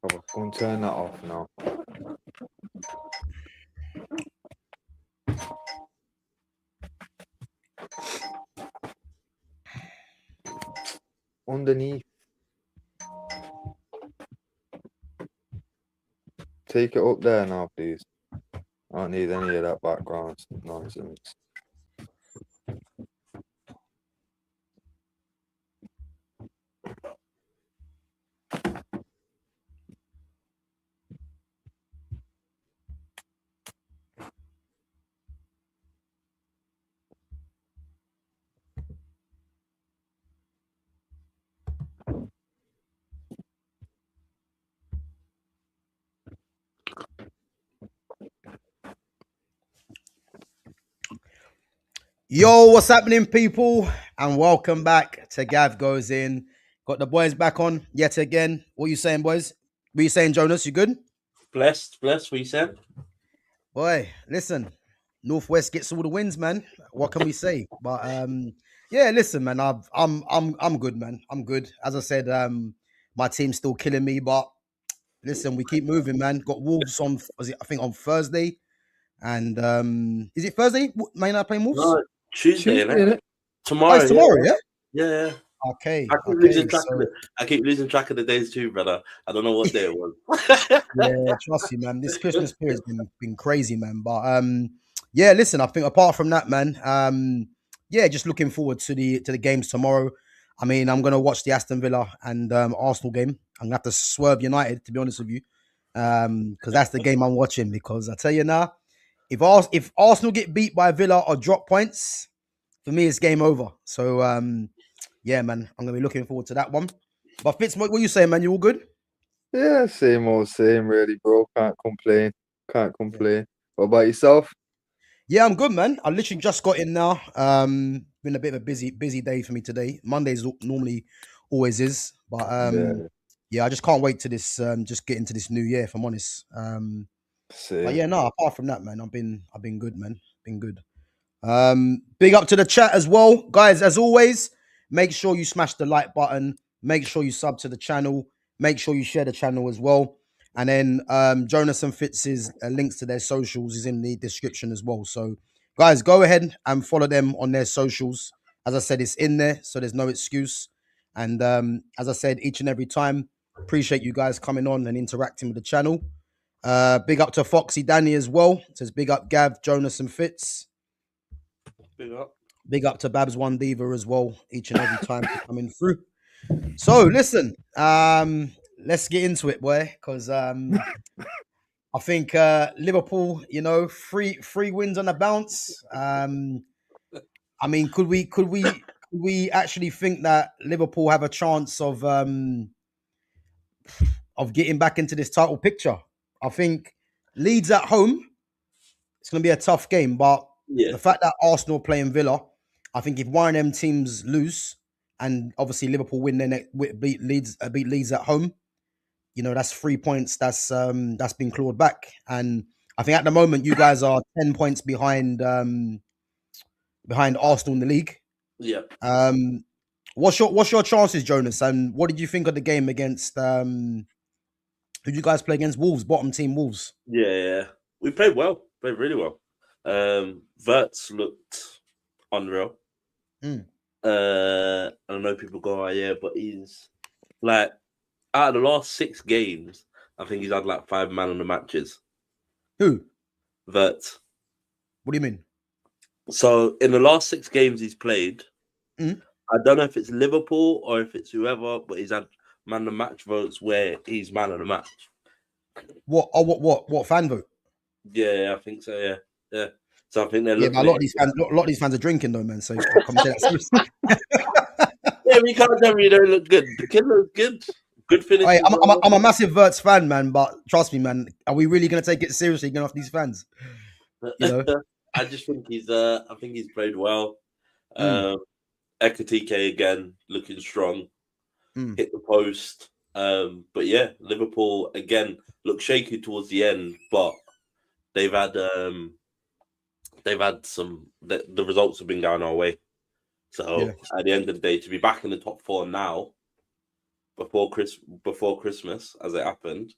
I'll go and turn that off now. Underneath. Take it up there now, please. I don't need any of that background nonsense. Yo, what's happening, people? And welcome back to Gav Goes In. Got the boys back on yet again. What you saying, boys? What you saying, Jonas? You good? Blessed. What you said? Boy, listen, Northwest gets all the wins, man. What can we say? But yeah, listen, man. I'm good, man. I'm good. As I said, my team's still killing me, but listen, we keep moving, man. Got Wolves on, I think on Thursday, and is it Thursday? Man United playing Wolves? No, Tuesday, innit? Tomorrow. Oh, it's tomorrow, yeah. Yeah. Okay. I keep losing track of the days too, brother. I don't know what day it was. Yeah, trust you, man. This Christmas period's been crazy, man. But yeah, listen, I think apart from that, man, yeah, just looking forward to the games tomorrow. I mean, I'm gonna watch the Aston Villa and Arsenal game. I'm gonna have to swerve United, to be honest with you, because that's the game I'm watching. Because I tell you now, if Arsenal get beat by Villa or drop points, for me, it's game over. So yeah, man, I'm gonna be looking forward to that one. But Fitz, what you saying, man? You all good? Yeah, same old same, really, bro. Can't complain. What about yourself? Yeah, I'm good, man. I literally just got in now. Been a bit of a busy day for me today. Mondays normally always is, but yeah, I just can't wait to this. Just get into this new year, if I'm honest. But yeah, no. Apart from that, man, I've been good, man. Been good. Big up to the chat as well, guys. As always, make sure you smash the like button. Make sure you sub to the channel. Make sure you share the channel as well. And then Jonas and Fitz's links to their socials is in the description as well. So, guys, go ahead and follow them on their socials. As I said, it's in there, so there's no excuse. And as I said, each and every time, appreciate you guys coming on and interacting with the channel. Big up to Foxy Danny as well. It says big up Gav, Jonas, and Fitz. Big up to Babs One Diva as well, each and every time coming through. So listen, let's get into it, boy, because I think Liverpool, you know, three wins on the bounce. I mean, could we actually think that Liverpool have a chance of getting back into this title picture? I think Leeds at home, it's going to be a tough game, but the fact that Arsenal playing Villa, I think if one of them teams lose and obviously Liverpool win their beat Leeds at home, you know, that's 3 points that's been clawed back. And I think at the moment you guys are 10 points behind Arsenal in the league. Yeah. What's your chances, Jonas? And what did you think of the game against who did you guys play against? Wolves, bottom team Wolves. Yeah. We played well. Played really well. Wirtz looked unreal. I know people go, oh, yeah, but he's like out of the last 6 games, I think he's had like 5 man of the matches. Who? Wirtz. What do you mean? So in the last 6 games he's played, I don't know if it's Liverpool or if it's whoever, but he's had man of the match votes where he's man of the match. What? Oh, what fan vote? Yeah, I think so. Yeah. So I think they're looking. A lot of these fans are drinking though, man. So you can't come and say that. Yeah, we can't tell me you don't look good. The kid looks good. Good finish. Hey, I'm a massive Wirtz fan, man. But trust me, man. Are we really gonna take it seriously going off these fans? You know. I just think he's. I think he's played well. Ekatike again looking strong. Hit the post. But yeah, Liverpool again look shaky towards the end, but they've had some. The results have been going our way. So at the end of the day, to be back in the top 4 now, before Christmas, as it happened,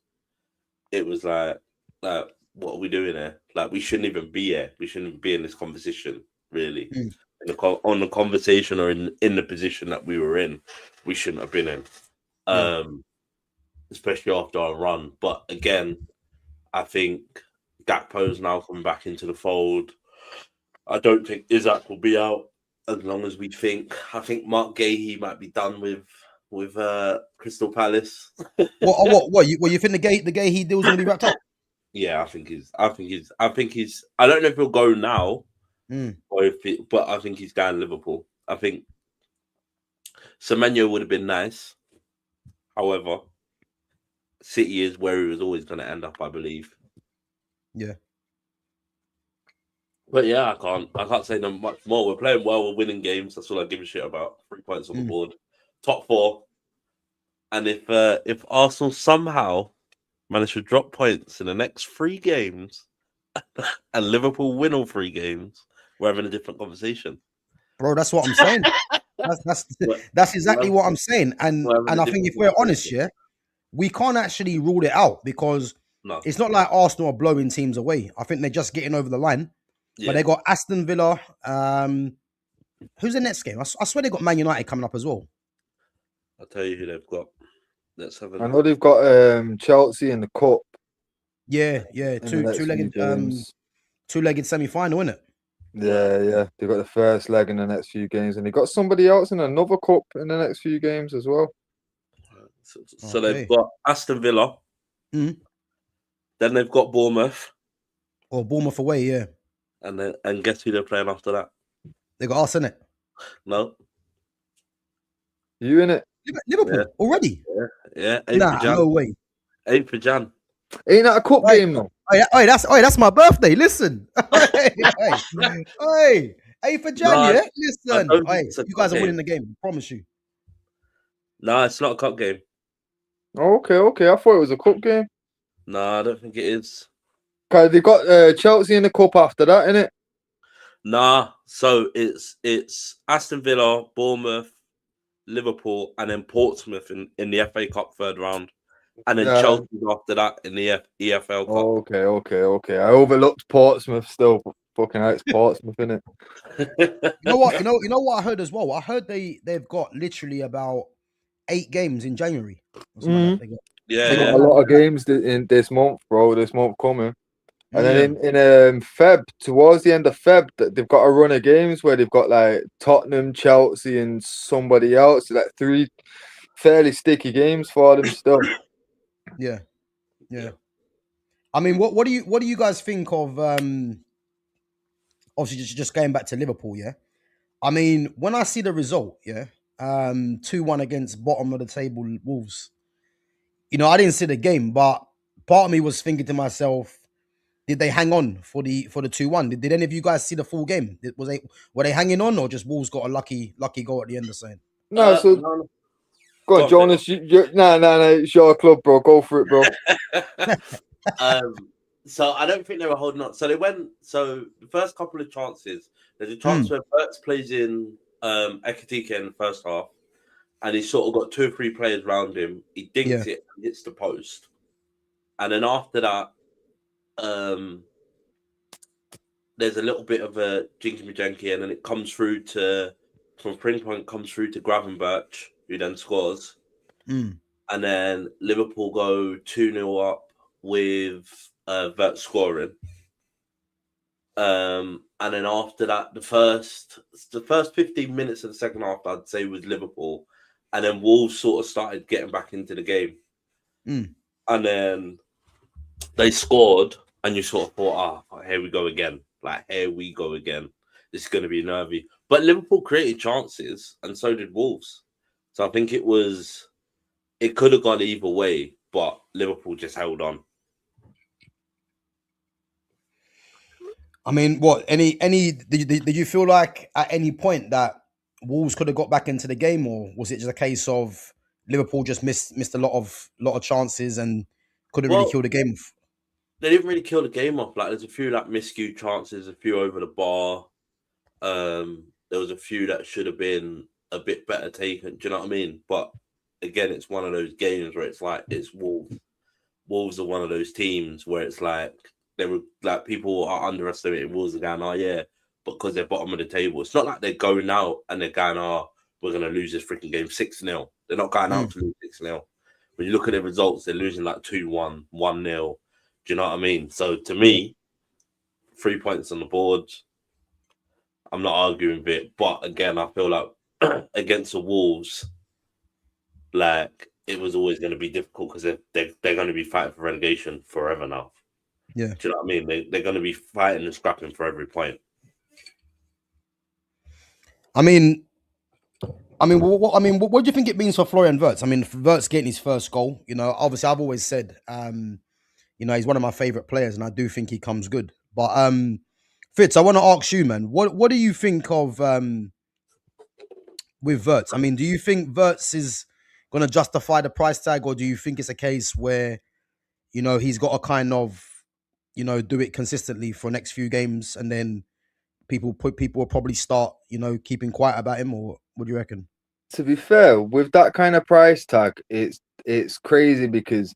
it was like, what are we doing here? Like, we shouldn't even be here. We shouldn't even be in this conversation, really. On the conversation or in the position that we were in, we shouldn't have been in. Especially after our run. But again, I think Gakpo's now coming back into the fold. I don't think Isaac will be out as long as we think. I think Mark Gahey might be done with Crystal Palace. What? You think the Gahey deal's gonna be wrapped up? Yeah, I think he's. I don't know if he'll go now, but I think he's going Liverpool. I think Semenyo would have been nice. However, City is where he was always going to end up, I believe. Yeah. But yeah, I can't say no much more. We're playing well, we're winning games. That's all I give a shit about. 3 points on the board. Top 4. And if Arsenal somehow manage to drop points in the next 3 games and Liverpool win all 3 games, we're having a different conversation. Bro, that's what I'm saying. That's exactly what I'm saying. And I think if we're honest, yeah, we can't actually rule it out because it's not like Arsenal are blowing teams away. I think they're just getting over the line. Yeah. But they got Aston Villa. Who's the next game? I swear they got Man United coming up as well. I'll tell you who they've got. Let's have a look. I know they've got Chelsea in the cup. Yeah. Two-legged semi-final, isn't it? Yeah. They've got the first leg in the next few games, and they got somebody else in another cup in the next few games as well. So they've got Aston Villa. Then they've got Bournemouth. Or Bournemouth away, yeah. And guess who they're playing after that? They got us in it. No. You in it? Liverpool already? Yeah. 8th of Jan. No way. 8th of Jan. Ain't that a cup game though? That's my birthday. Listen. Hey, 8th of Jan, yeah? Listen. You guys are winning the game. I promise you. No, it's not a cup game. Oh, okay. I thought it was a cup game. No, I don't think it is. Okay, they got Chelsea in the cup after that, innit? Nah, so it's Aston Villa, Bournemouth, Liverpool, and then Portsmouth in the FA Cup 3rd round. And then Chelsea after that in the EFL Cup. Okay. I overlooked Portsmouth still. Fucking hell, it's Portsmouth, innit? You know what? You know what I heard as well? I heard they've got literally about 8 games in January. They got a lot of games in this month, bro. This month coming. And then in Feb, towards the end of Feb, they've got a run of games where they've got like Tottenham, Chelsea, and somebody else. Like 3 fairly sticky games for them still. Yeah. I mean, what do you guys think of? Obviously, just going back to Liverpool, yeah. I mean, when I see the result, 2-1 against bottom of the table Wolves. You know, I didn't see the game, but part of me was thinking to myself, did they hang on for the 2-1? Did any of you guys see the full game? Were they hanging on, or just Wolves got a lucky goal at the end of saying? No, go on, Jonas. No, it's your club, bro. Go for it, bro. So I don't think they were holding on. So the first couple of chances, there's a chance where Wirtz plays in Ekitike in the first half, and he's sort of got 2 or 3 players around him. He dinks it and hits the post. And then after that, there's a little bit of a jinky-majanky, and then it comes through from Frimpong comes through to Gravenberch, who then scores. And then Liverpool go 2-0 up with Wirtz scoring. And then after that, the first 15 minutes of the second half, I'd say, was Liverpool. And then Wolves sort of started getting back into the game. And then they scored, and you sort of thought, here we go again. This is going to be nervy. But Liverpool created chances, and so did Wolves. So I think it could have gone either way, but Liverpool just held on. I mean, what? Did you feel like at any point that Wolves could have got back into the game, or was it just a case of Liverpool just missed a lot of chances and couldn't really kill the game off? They didn't really kill the game off. Like, there's a few like miscued chances, a few over the bar. There was a few that should have been a bit better taken. Do you know what I mean? But again, it's one of those games where it's like it's Wolves. Wolves are one of those teams where it's like they were like people are underestimating Wolves and going, oh yeah, because they're bottom of the table. It's not like they're going out and they're going, oh, we're gonna lose this freaking game 6-0. They're not going out to lose 6-0. When you look at the results, they're losing like 2-1, 1-0. Do you know what I mean? So to me, 3 points on the board. I'm not arguing with it, but again, I feel like against the Wolves, like it was always going to be difficult because they're going to be fighting for relegation forever now. Yeah, do you know what I mean? They're going to be fighting and scrapping for every point. I mean, what do you think it means for Florian Wirtz? I mean, Wirtz getting his first goal. You know, obviously, I've always said, you know, he's one of my favorite players, and I do think he comes good. But Fitz, I want to ask you, man, what do you think of with Wirtz? I mean, do you think Wirtz is going to justify the price tag, or do you think it's a case where, you know, he's got to kind of, you know, do it consistently for next few games, and then people will probably start, you know, keeping quiet about him, or what do you reckon? To be fair, with that kind of price tag, it's crazy because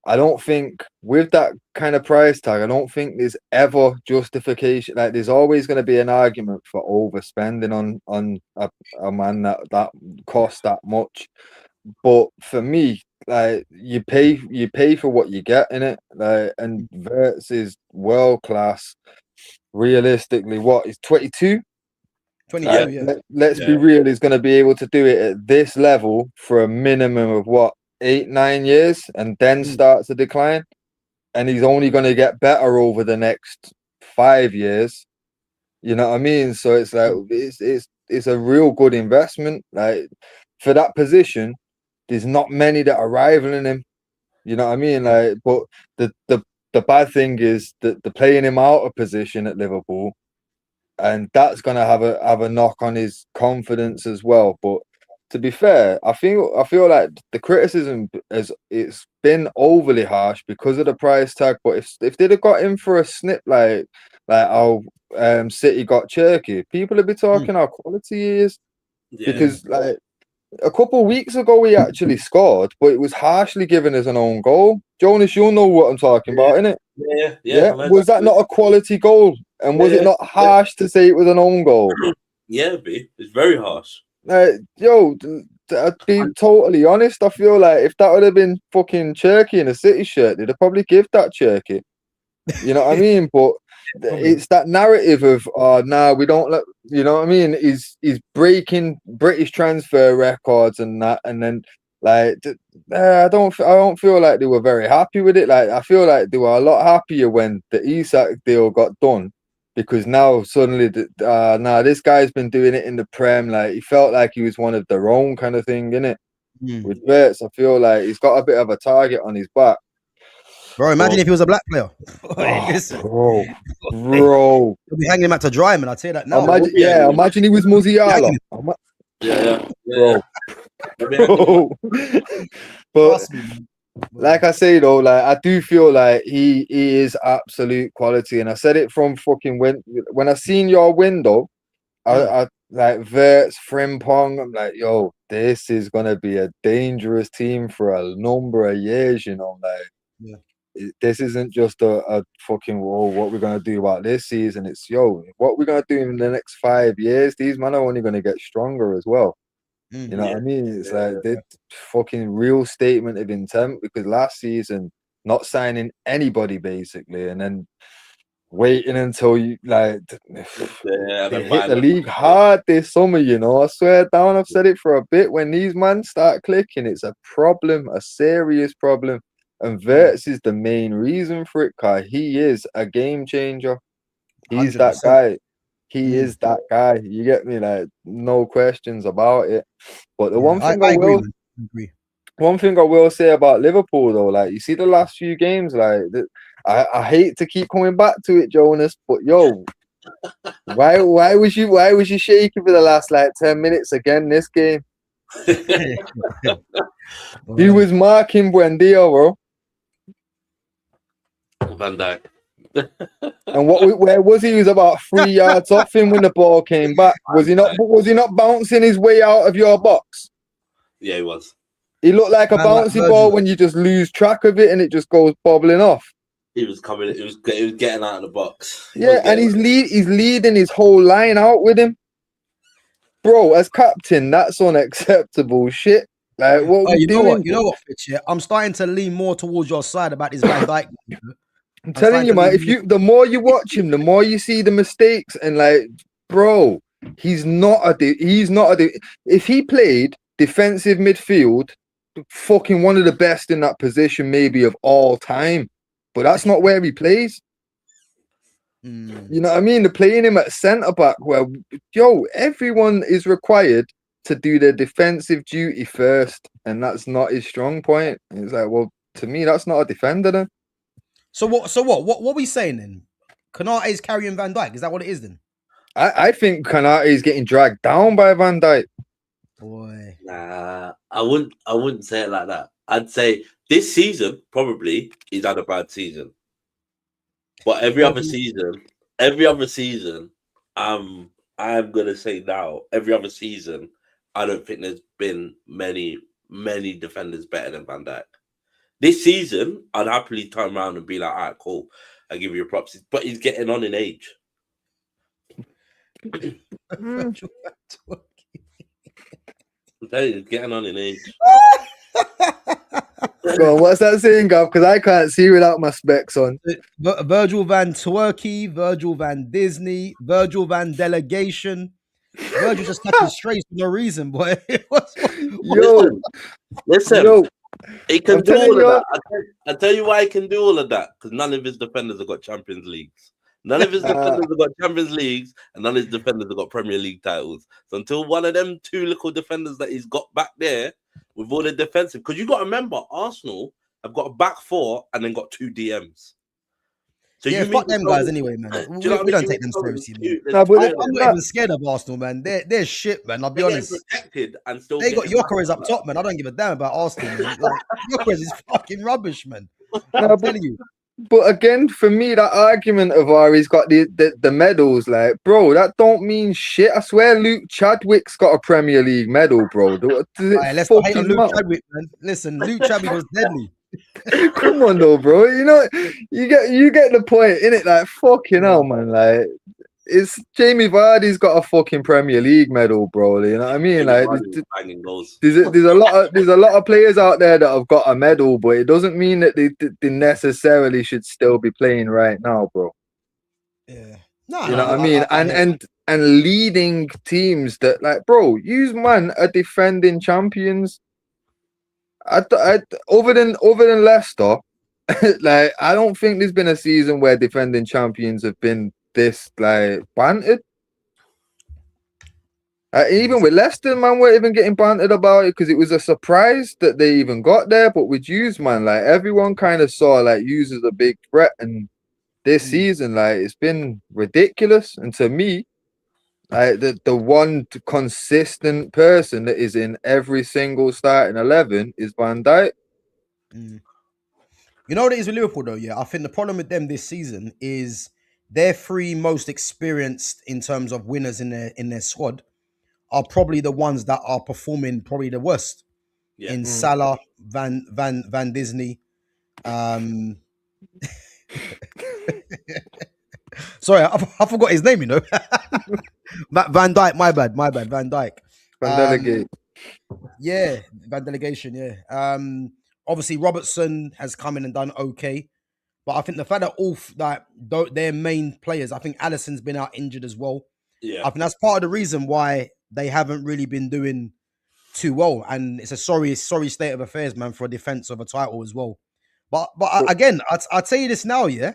I don't think with that kind of price tag, I don't think there's ever justification. Like there's always going to be an argument for overspending on a man that costs that much. But for me, like you pay for what you get in it. Like, and Wirtz is world class. Realistically, what is 22? 22, yeah. Let's be real. He's going to be able to do it at this level for a minimum of what, 8-9 years, and then starts to decline. And he's only going to get better over the next 5 years. You know what I mean? So it's like it's a real good investment. Like for that position, there's not many that are rivaling him. You know what I mean? Like, but the bad thing is that they're playing him out of position at Liverpool, and that's going to have a knock on his confidence as well. But to be fair, I feel like the criticism it's been overly harsh because of the price tag. But if they'd have got him for a snip like how City got Cherky, people would be talking how quality he is. Yeah. Because like a couple of weeks ago he actually scored, but it was harshly given as an own goal. Jonas, you'll know what I'm talking about, innit? Yeah. Was that not a quality goal? And was it not harsh to say it was an own goal? Yeah, it's very harsh. Yo, to be totally honest, I feel like if that would have been fucking Cherky in a City shirt, they'd have probably give that Cherky. You know what I mean? But it's that narrative of we don't let, you know what I mean? He's breaking British transfer records and that, and then like I don't feel like they were very happy with it. Like I feel like they were a lot happier when the Isak deal got done, because now suddenly this guy's been doing it in the Prem. Like he felt like he was one of their own kind of thing, innit? With Wirtz, I feel like he's got a bit of a target on his back. Bro, imagine if he was a black player. Bro. He'll be hanging him out to dry, man. I'll tell you that now. Imagine he was Musiala. Bro. But like I say though, like I do feel like he is absolute quality, and I said it from fucking when I seen your window, I like Wirtz, Frimpong. I'm like, yo, this is gonna be a dangerous team for a number of years, you know, like. This isn't just a fucking what we're gonna do about this season. It's what we're gonna do in the next 5 years. These men are only gonna get stronger as well. You know what I mean? It's like the fucking real statement of intent, because last season not signing anybody basically, and then waiting until you like they hit the league hard this summer. You know, I swear down, I've said it for a bit. When these men start clicking, it's a problem, a serious problem. And Wirtz is the main reason for it, because he is a game changer. He's 100%. That guy. He is that guy. You get me? Like, no questions about it. But the one thing I will say about Liverpool, though, like you see the last few games, like I hate to keep coming back to it, Jonas, but yo, why was you shaking for the last like 10 minutes again this game? He was marking Buendia, bro. Van Dijk. And where was he? He was about 3 yards off him when the ball came back. Was he not bouncing his way out of your box? Yeah, he was. He looked like a bouncy ball when you just lose track of it and it just goes bobbling off. He was coming. It was getting out of the box. And he's leading his whole line out with him, bro. As captain, that's unacceptable shit. Like, what we doing? You know what, Fitz? Yeah, I'm starting to lean more towards your side about this Van Dijk. I'm telling you, man. The more you watch him, the more you see the mistakes, and like, bro, he's not a. If he played defensive midfield, fucking one of the best in that position, maybe of all time. But that's not where he plays. You know what I mean? They're playing him at centre back where, everyone is required to do their defensive duty first. And that's not his strong point. And it's like, well, to me, that's not a defender then. So what are we saying then? Konate is carrying Van Dijk. Is that what it is then? I think Konate is getting dragged down by Van Dijk. Boy. Nah, I wouldn't say it like that. I'd say this season probably he's had a bad season, but every other season, I'm gonna say now, every other season, I don't think there's been many defenders better than Van Dijk. This season, I'd happily turn around and be like, all right, cool, I give you props, but he's getting on in age. I'm telling you, he's getting on in age. Go on, what's that saying, Gav? Because I can't see without my specs on. Virgil van Turkey, Virgil van Disney, Virgil van Delegation. Virgil just catches strays for no reason, boy. Listen. He can do all of that. I tell you why he can do all of that. Because none of his defenders have got Champions Leagues. None of his defenders have got Champions Leagues, and none of his defenders have got Premier League titles. So until one of them two little defenders that he's got back there with all the defensive, because you got to remember, Arsenal have got a back four and then got two DMs. So yeah, fuck them guys anyway, man. We don't take them seriously, man. I'm not even scared of Arsenal, man. They're shit, man. I'll be honest. Protected and still they got Gyökeres up top, man. I don't give a damn about Arsenal, man. Like, Gyökeres is fucking rubbish, man. I'm telling you. But again, for me, that argument of he's got the medals, like, bro, that don't mean shit. I swear Luke Chadwick's got a Premier League medal, bro. Let's not hate on Luke Chadwick, man. Listen, Luke Chadwick was deadly. Come on, though, bro. You know, you get the point, innit? Like, fucking hell, man. Like, it's Jamie Vardy's got a fucking Premier League medal, bro. You know what I mean? Like, there's a lot of players out there that have got a medal, but it doesn't mean that they necessarily should still be playing right now, bro. Yeah, you know what I mean? And leading teams that, like, bro, use man are defending champions. Other than Leicester, like, I don't think there's been a season where defending champions have been this like bantered. Even with Leicester, man, we're even getting bantered about it because it was a surprise that they even got there. But with Hughes, man, like, everyone kind of saw like Hughes as a big threat, and this season, like, it's been ridiculous. And to me, like, the one consistent person that is in every single starting 11 is Van Dijk. You know what it is with Liverpool, though? Yeah, I think the problem with them this season is their three most experienced in terms of winners in their squad are probably the ones that are performing probably the worst. Yeah. In Salah, Van Disney. Sorry, I forgot his name, you know. Van Dijk, my bad, Van Dijk. Van Delegate. Yeah, Van Delegation, yeah. Obviously, Robertson has come in and done okay. But I think the fact that all their main players, I think Alisson's been out injured as well. Yeah, I think that's part of the reason why they haven't really been doing too well. And it's a sorry state of affairs, man, for a defense of a title as well. But again, I'll tell you this now, yeah.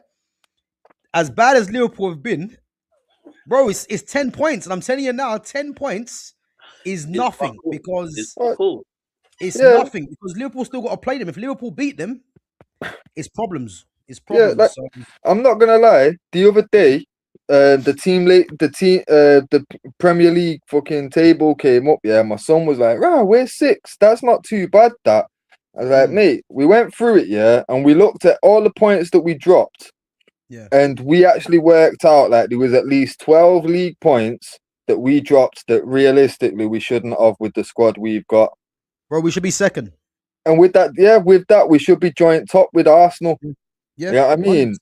As bad as Liverpool have been, bro, it's 10 points. And I'm telling you now, 10 points is nothing because it's nothing because Liverpool still got to play them. If Liverpool beat them, it's problems. It's problems. Yeah, like, so. I'm not gonna lie. The other day, the Premier League fucking table came up. Yeah, my son was like, "Right, we're 6th. That's not too bad." That I was like, "Mate, we went through it, yeah, and we looked at all the points that we dropped, yeah, and we actually worked out like there was at least 12 league points that we dropped that realistically we shouldn't have with the squad we've got. Bro, we should be second. And with that, we should be joint top with Arsenal. Yeah, You know what I mean? 100%.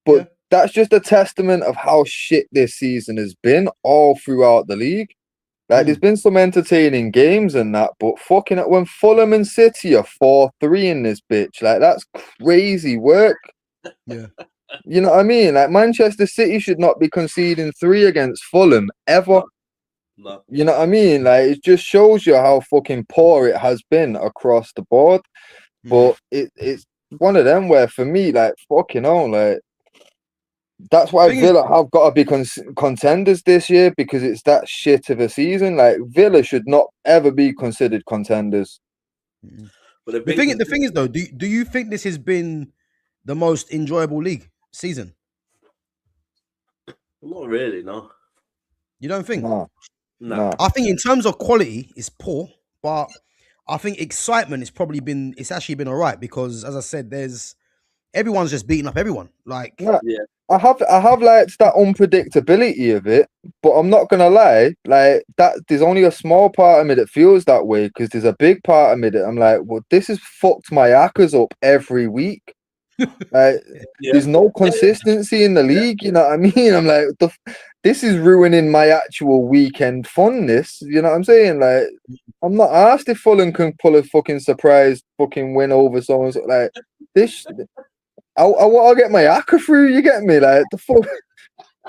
But Yeah. that's just a testament of how shit this season has been all throughout the league. Like, there's been some entertaining games and that, but fucking it, when Fulham and City are 4-3 in this bitch, like, that's crazy work. Yeah. You know what I mean? Like, Manchester City should not be conceding 3 against Fulham ever. No. You know what I mean? Like, it just shows you how fucking poor it has been across the board. But it's one of them where, for me, like, fucking hell, like, that's why Villa have got to be contenders this year, because it's that shit of a season. Like, Villa should not ever be considered contenders. But the thing is though, do you think this has been the most enjoyable league season? Not really, no. You don't think? No. I think in terms of quality, it's poor, but I think excitement it's actually been all right, because, as I said, everyone's just beating up everyone. Like, I have liked that unpredictability of it, but I'm not gonna lie, like, that there's only a small part of me that feels that way, because there's a big part of me that I'm like, well, this has fucked my hackers up every week. Like, there's no consistency in the league, you know what I mean? I'm like, this is ruining my actual weekend funness, you know what I'm saying? Like, I'm not asked if Fulham can pull a fucking surprise fucking win over someone. Like, this, I want to get my hacker through, you get me? Like, the fuck,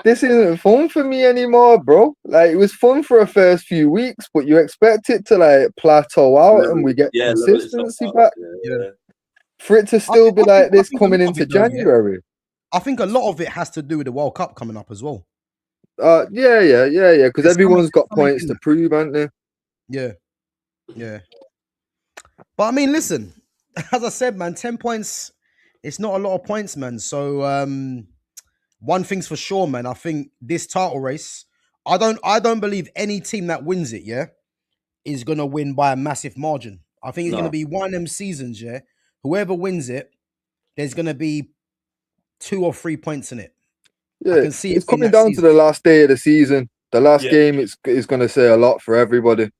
this isn't fun for me anymore, bro. Like, it was fun for the first few weeks, but you expect it to, like, plateau out and we get consistency back. For it to still be like this coming into January. I think a lot of it has to do with the World Cup coming up as well. Yeah. Because everyone's got points to prove, haven't they? Yeah. But I mean, listen, as I said, man, 10 points, it's not a lot of points, man. So one thing's for sure, man. I think this title race, I don't believe any team that wins it, is gonna win by a massive margin. I think it's gonna be one of them seasons, whoever wins it, there's gonna be 2 or 3 points in it. Yeah, it's coming down to the last day of the season. The last game is going to say a lot for everybody.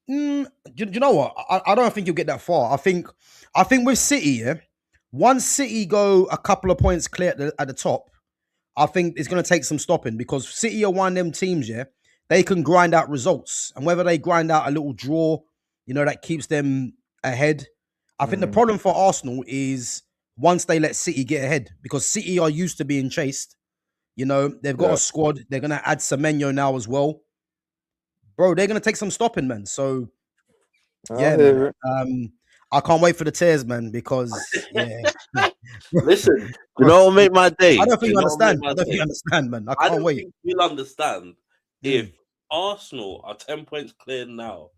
Do you know what? I don't think you'll get that far. I think with City, once City go a couple of points clear at the top, I think it's going to take some stopping, because City are one of them teams, they can grind out results. And whether they grind out a little draw, that keeps them ahead. I think the problem for Arsenal is once they let City get ahead, because City are used to being chased. They've got a squad. They're going to add Semenyo now as well. Bro, they're going to take some stopping, man. So, man. I can't wait for the tears, man, because, Listen, you know what make my day? I don't think you understand. I don't think you understand, man. I can't wait. You'll understand if Arsenal are 10 points clear now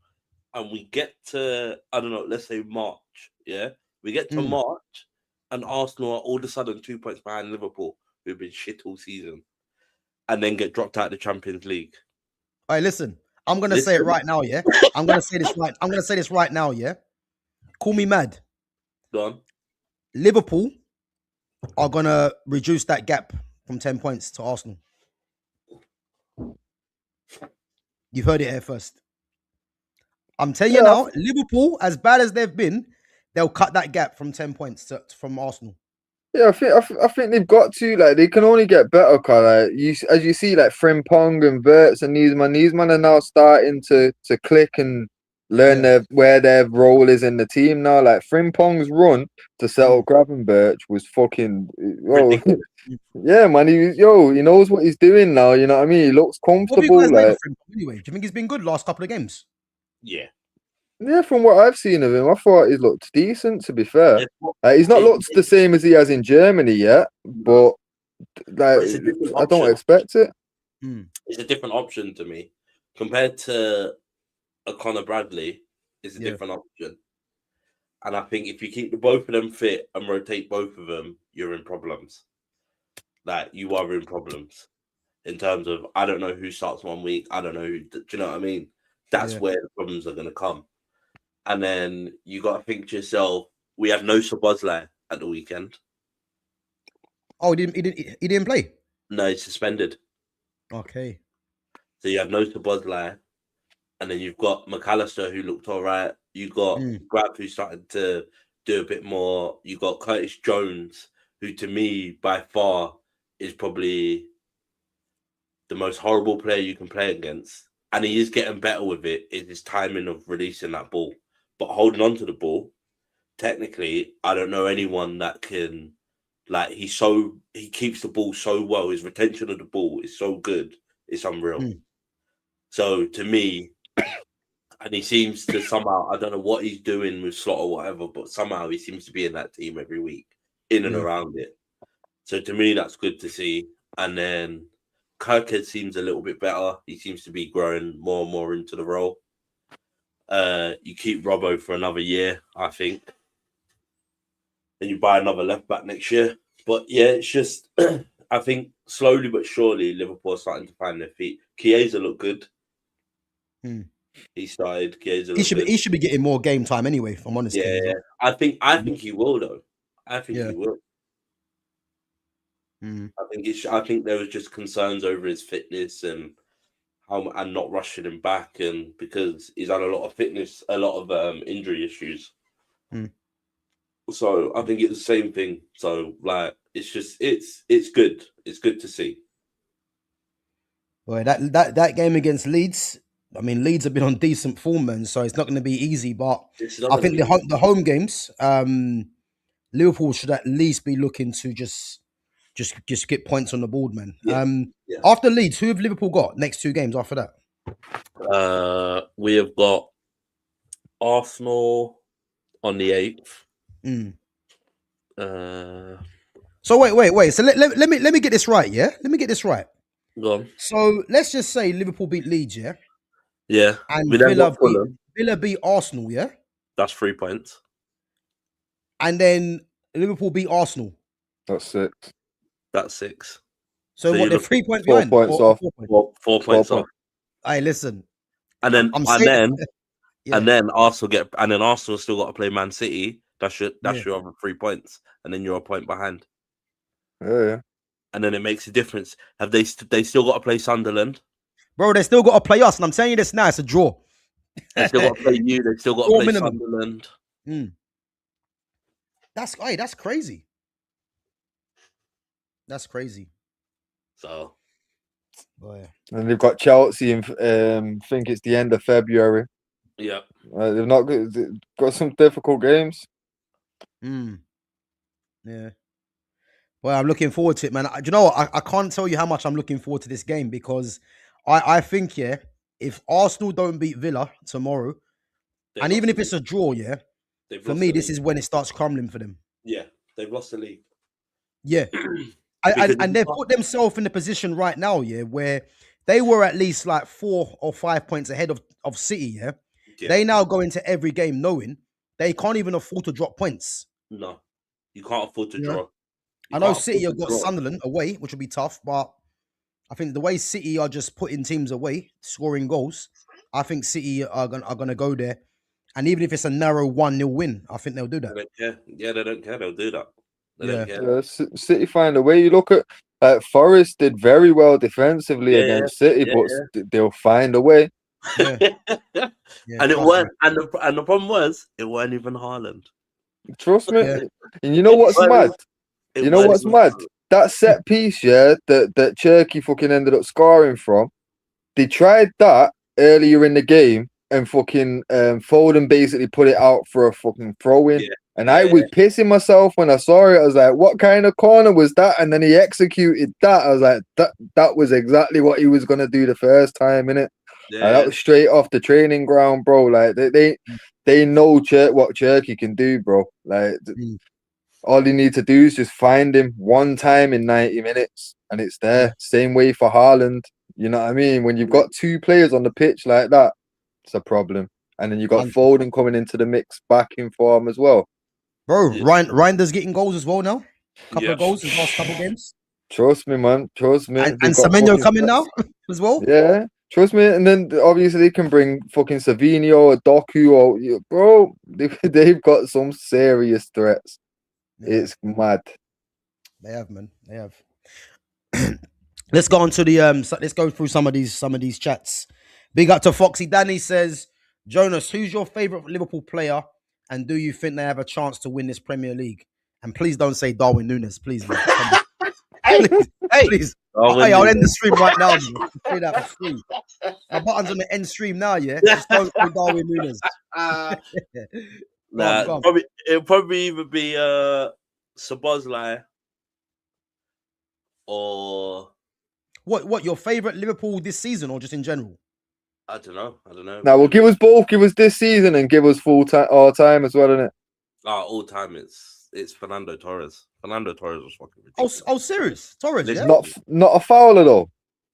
and we get to, I don't know, let's say March, We get to March and Arsenal are all of a sudden 2 points behind Liverpool, who've been shit all season, and then get dropped out of the Champions League. All right, listen. I'm gonna say it right now, I'm gonna say this right now, Call me mad. Go on. Liverpool are gonna reduce that gap from 10 points to Arsenal. You've heard it here first. I'm telling you now, Liverpool, as bad as they've been, they'll cut that gap from 10 points from Arsenal. Yeah, I think they've got to, like, they can only get better, cause as you see, like, Frimpong and Wirtz and these men are now starting to click and learn where their role is in the team now. Like, Frimpong's run to settle Gravenberch was fucking yeah, man. He knows what he's doing now. You know what I mean? He looks comfortable. Anyway, do you think he's been good last couple of games? Yeah, from what I've seen of him, I thought he looked decent, to be fair. He's not looked the same as he has in Germany yet, but like, I don't expect it. It's a different option to me. Compared to a Conor Bradley, it's a different option. And I think if you keep both of them fit and rotate both of them, you're in problems. Like, you are in problems. In terms of, I don't know who starts 1 week, I don't know who, do you know what I mean? That's where the problems are going to come. And then you got to think to yourself, we have no Szoboszlai at the weekend. Oh, he didn't play? No, he's suspended. Okay. So you have no Szoboszlai, and then you've got McAllister, who looked all right. You got Grab, who started to do a bit more. You got Curtis Jones, who to me by far is probably the most horrible player you can play against, and he is getting better with it. Is his timing of releasing that ball, but holding on to the ball. Technically, I don't know anyone that can. Like he keeps the ball so well. His retention of the ball is so good. It's unreal. So to me, and he seems to somehow, I don't know what he's doing with Slot or whatever, but somehow he seems to be in that team every week, in and around it. So to me, that's good to see. And then Kirkhead seems a little bit better. He seems to be growing more and more into the role. You keep Robbo for another year, I think. And you buy another left back next year. But yeah, it's just, I think slowly but surely, Liverpool are starting to find their feet. Chiesa looked good. He started. Chiesa he should be getting more game time anyway, if I'm honest. Yeah. I think he will, though. I think he will. I think there was just concerns over his fitness and not rushing him back, and because he's had a lot of injury issues. So I think it's the same thing. So like, it's just it's good. It's good to see. Well, that game against Leeds. I mean, Leeds have been on decent form, man. So it's not going to be easy. But I think the home games, Liverpool should at least be looking to just get points on the board, man. After Leeds, who have Liverpool got next 2 games after that? We have got Arsenal on the 8th. So wait. So let me get this right, yeah? Let me get this right. Go on. So let's just say Liverpool beat Leeds, yeah? Yeah. And Villa beat Arsenal, yeah? That's 3 points. And then Liverpool beat Arsenal. That's 6. That's 6. So what, they're 3 points 4 behind? points off. 4 points off. Hey, listen. And then Arsenal still got to play Man City. That's your other 3 points, and then you're a point behind. Yeah. And then it makes a difference. Have they still got to play Sunderland? Bro, they still got to play us, and I'm telling you this now, it's a draw. They still got to play you. They still got to play Sunderland. That's crazy. That's crazy. So, boy. And they've got Chelsea in, think it's the end of February. Yeah. They've got some difficult games. Yeah. Well, I'm looking forward to it, man. Do you know what? I can't tell you how much I'm looking forward to this game, because I think, if Arsenal don't beat Villa tomorrow, and even if it's a draw, for me, this is when it starts crumbling for them. Yeah, they've lost the league. Yeah. And they've put themselves in the position right now, where they were at least like 4 or 5 points ahead of City, They now go into every game knowing they can't even afford to drop points. No, you can't afford to draw. I know City have got Sunderland away, which will be tough, but I think the way City are just putting teams away, scoring goals, I think City are gonna go there. And even if it's a narrow 1-0 win, I think they'll do that. They don't care. Yeah, they don't care. They'll do that. They don't care. Yeah, City find a way. You look at Forest did very well defensively against City, but they'll find a way. And it weren't. And the problem was, it weren't even Haaland. Trust me. And you know what's mad? That set piece, that Cherky fucking ended up scoring from. They tried that earlier in the game, and fucking Foden basically put it out for a fucking throw in. And I was pissing myself when I saw it. I was like, what kind of corner was that? And then he executed that. I was like, that was exactly what he was going to do the first time, innit? That was straight off the training ground, bro. Like, they know what Cherky can do, bro. Like, all you need to do is just find him one time in 90 minutes, and it's there. Same way for Haaland. You know what I mean? When you've got 2 players on the pitch like that, it's a problem. And then you got Foden coming into the mix, back in form as well. Bro, Reinder's getting goals as well now. Couple of goals in the last couple of games. Trust me, man. Trust me. And Semenyo coming now as well. Yeah, trust me. And then obviously they can bring fucking Savinho or Doku or bro. They've got some serious threats. Yeah. It's mad. They have, man. They have. Let's go on to the let's go through some of these chats. Big up to Foxy. Danny says, Jonas, who's your favourite Liverpool player, and do you think they have a chance to win this Premier League? And please don't say Darwin Núñez, please, man. Please, please. I'll end the stream right now. Man. Say that for free. My button's on the end stream now, yeah? Just don't say Darwin Núñez. Nah, it'll probably either be Szoboszlai or... What, your favourite Liverpool this season or just in general? I don't know. Now, well, give us both. Give us this season and give us full time, all time as well, innit? All time. It's Fernando Torres. Fernando Torres was fucking ridiculous. Oh, serious? Torres, Listen, yeah? Not a fouler though.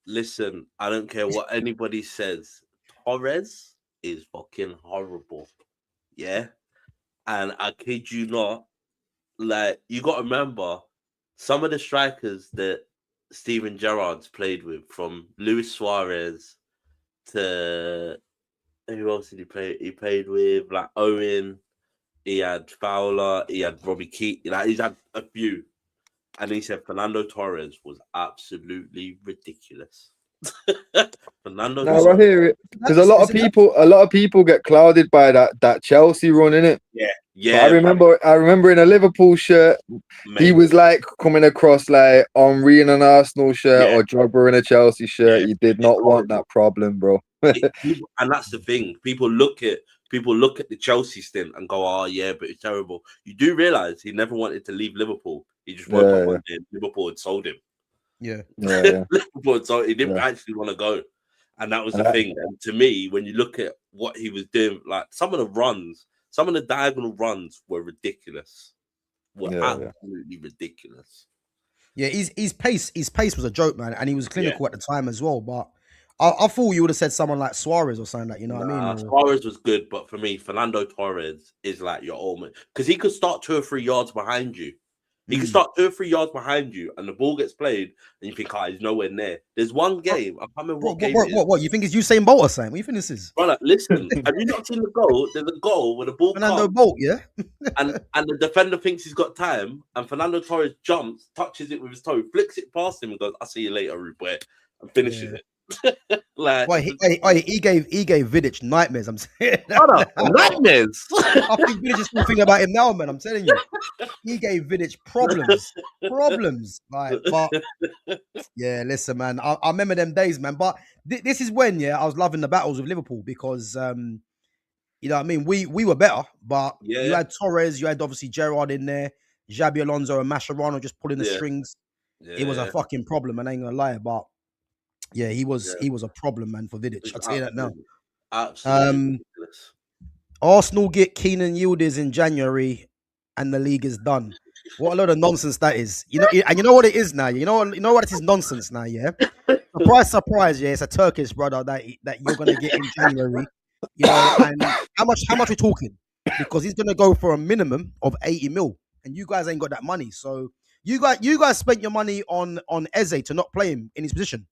Listen, I don't care what anybody says. Torres is fucking horrible. Yeah, and I kid you not. Like, you got to remember some of the strikers that Steven Gerrard's played with, from Luis Suarez to who else did he play? He played with like Owen. He had Fowler. He had Robbie Keane. Like, he's had a few, and he said Fernando Torres was absolutely ridiculous. Fernando. No, I hear it because a lot of people get clouded by that Chelsea run, innit? Yeah. But I remember in a Liverpool shirt, he was like coming across like Henry in an Arsenal shirt or Drogba in a Chelsea shirt. You did not want that problem, bro. And that's the thing. People look at the Chelsea stint and go, "Oh yeah, but it's terrible." You do realize he never wanted to leave Liverpool. He just woke up one day and Liverpool had sold him. Yeah. Liverpool had sold. He didn't actually want to go, and that was the thing. And to me, when you look at what he was doing, like some of the diagonal runs were ridiculous. Absolutely ridiculous. Yeah, his pace was a joke, man, and he was clinical at the time as well. But I thought you would have said someone like Suarez or something like, you know what I mean? Suarez was good, but for me, Fernando Torres is like your old man, because he could start 2 or 3 yards behind you. He can start 2 or 3 yards behind you, and the ball gets played, and you think, he's nowhere near. There's one game, I can't remember what game. What? You think it's Usain Bolt or something? What do you think this is? Brother, listen, have you not seen the goal? There's a goal where the ball Fernando Bolt, yeah? and the defender thinks he's got time, and Fernando Torres jumps, touches it with his toe, flicks it past him, and goes, "I'll see you later, Rude boy," and finishes it. Like, he gave Vidic nightmares. I'm saying, nightmares. I think Vidic is still thinking about him now, man. I'm telling you, he gave Vidic problems. Like, but yeah, listen, man. I remember them days, man. But this is when, I was loving the battles with Liverpool because, you know what I mean. We were better, but you had Torres, you had obviously Gerrard in there, Xabi Alonso and Mascherano just pulling the strings. It was a fucking problem, and I ain't gonna lie, but. Yeah, he was a problem, man, for Vidic. I'll tell you that now. Absolutely. Arsenal get Keenan Yildiz in January, and the league is done. What a load of nonsense that is. You know, and you know what it is now. You know what it is nonsense now. Yeah, surprise. Yeah, it's a Turkish brother that you're gonna get in January. You know, and how much we're talking? Because he's gonna go for a minimum of 80 mil, and you guys ain't got that money. So you guys spent your money on Eze to not play him in his position.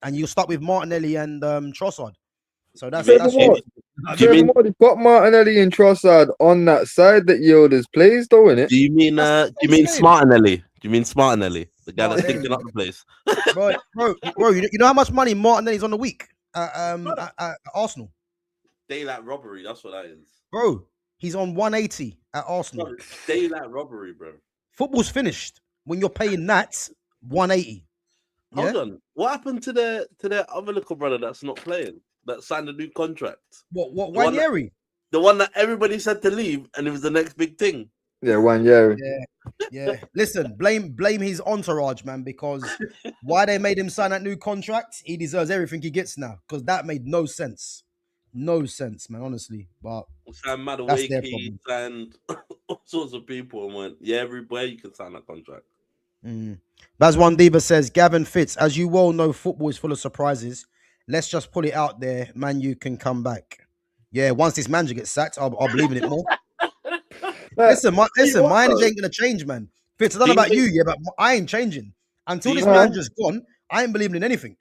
And you'll start with Martinelli and Trossard. So that's they've got Martinelli and Trossard on that side that Yildiz plays, though, innit? Do you mean Smartinelli? Do you mean Smartinelli? The guy that's thinking up the place. bro, you know how much money Martinelli's on the week at Arsenal? Daylight robbery, that's what that is. Bro, he's on 180 at Arsenal. Bro, daylight robbery, bro. Football's finished when you're paying that 180. Hold on. What happened to their other little brother that's not playing? That signed a new contract? What Wanyeri? The one that everybody said to leave, and it was the next big thing. Yeah, Wanyeri. Yeah. Listen, blame his entourage, man, because why they made him sign that new contract, he deserves everything he gets now. Because that made no sense. No sense, man, honestly. But that's their problem. Signed all sorts of people and went, everywhere you can sign that contract. Baz One Diva says, Gavin Fitz, as you well know, football is full of surprises. Let's just put it out there, Man U can come back. Yeah, once this manager gets sacked, I'll believe in it more. listen, my energy ain't gonna change, man. Fitz, I don't know about you, but I ain't changing. Until this manager's gone, I ain't believing in anything.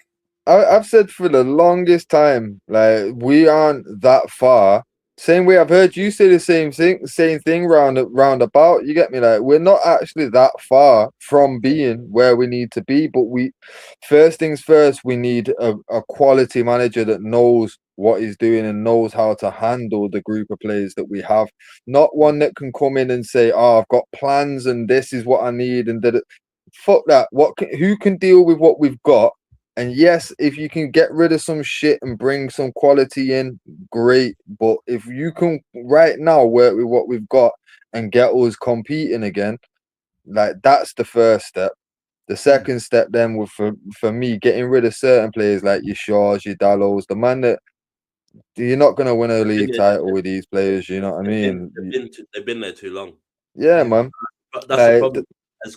I've said for the longest time, like, we aren't that far. Same way I've heard you say the same thing roundabout. You get me? Like, we're not actually that far from being where we need to be, but first things first, we need a quality manager that knows what he's doing and knows how to handle the group of players that we have. Not one that can come in and say, "Oh, I've got plans and this is what I need," and that. Fuck that. Who can deal with what we've got? And yes, if you can get rid of some shit and bring some quality in, great. But if you can right now work with what we've got and get us competing again, like that's the first step. The second step then would for me getting rid of certain players like your Shaws, your Dallows, the man that you're not gonna win a league title with these players. You know what I mean? They've been there too long. Yeah, man. But that's the problem.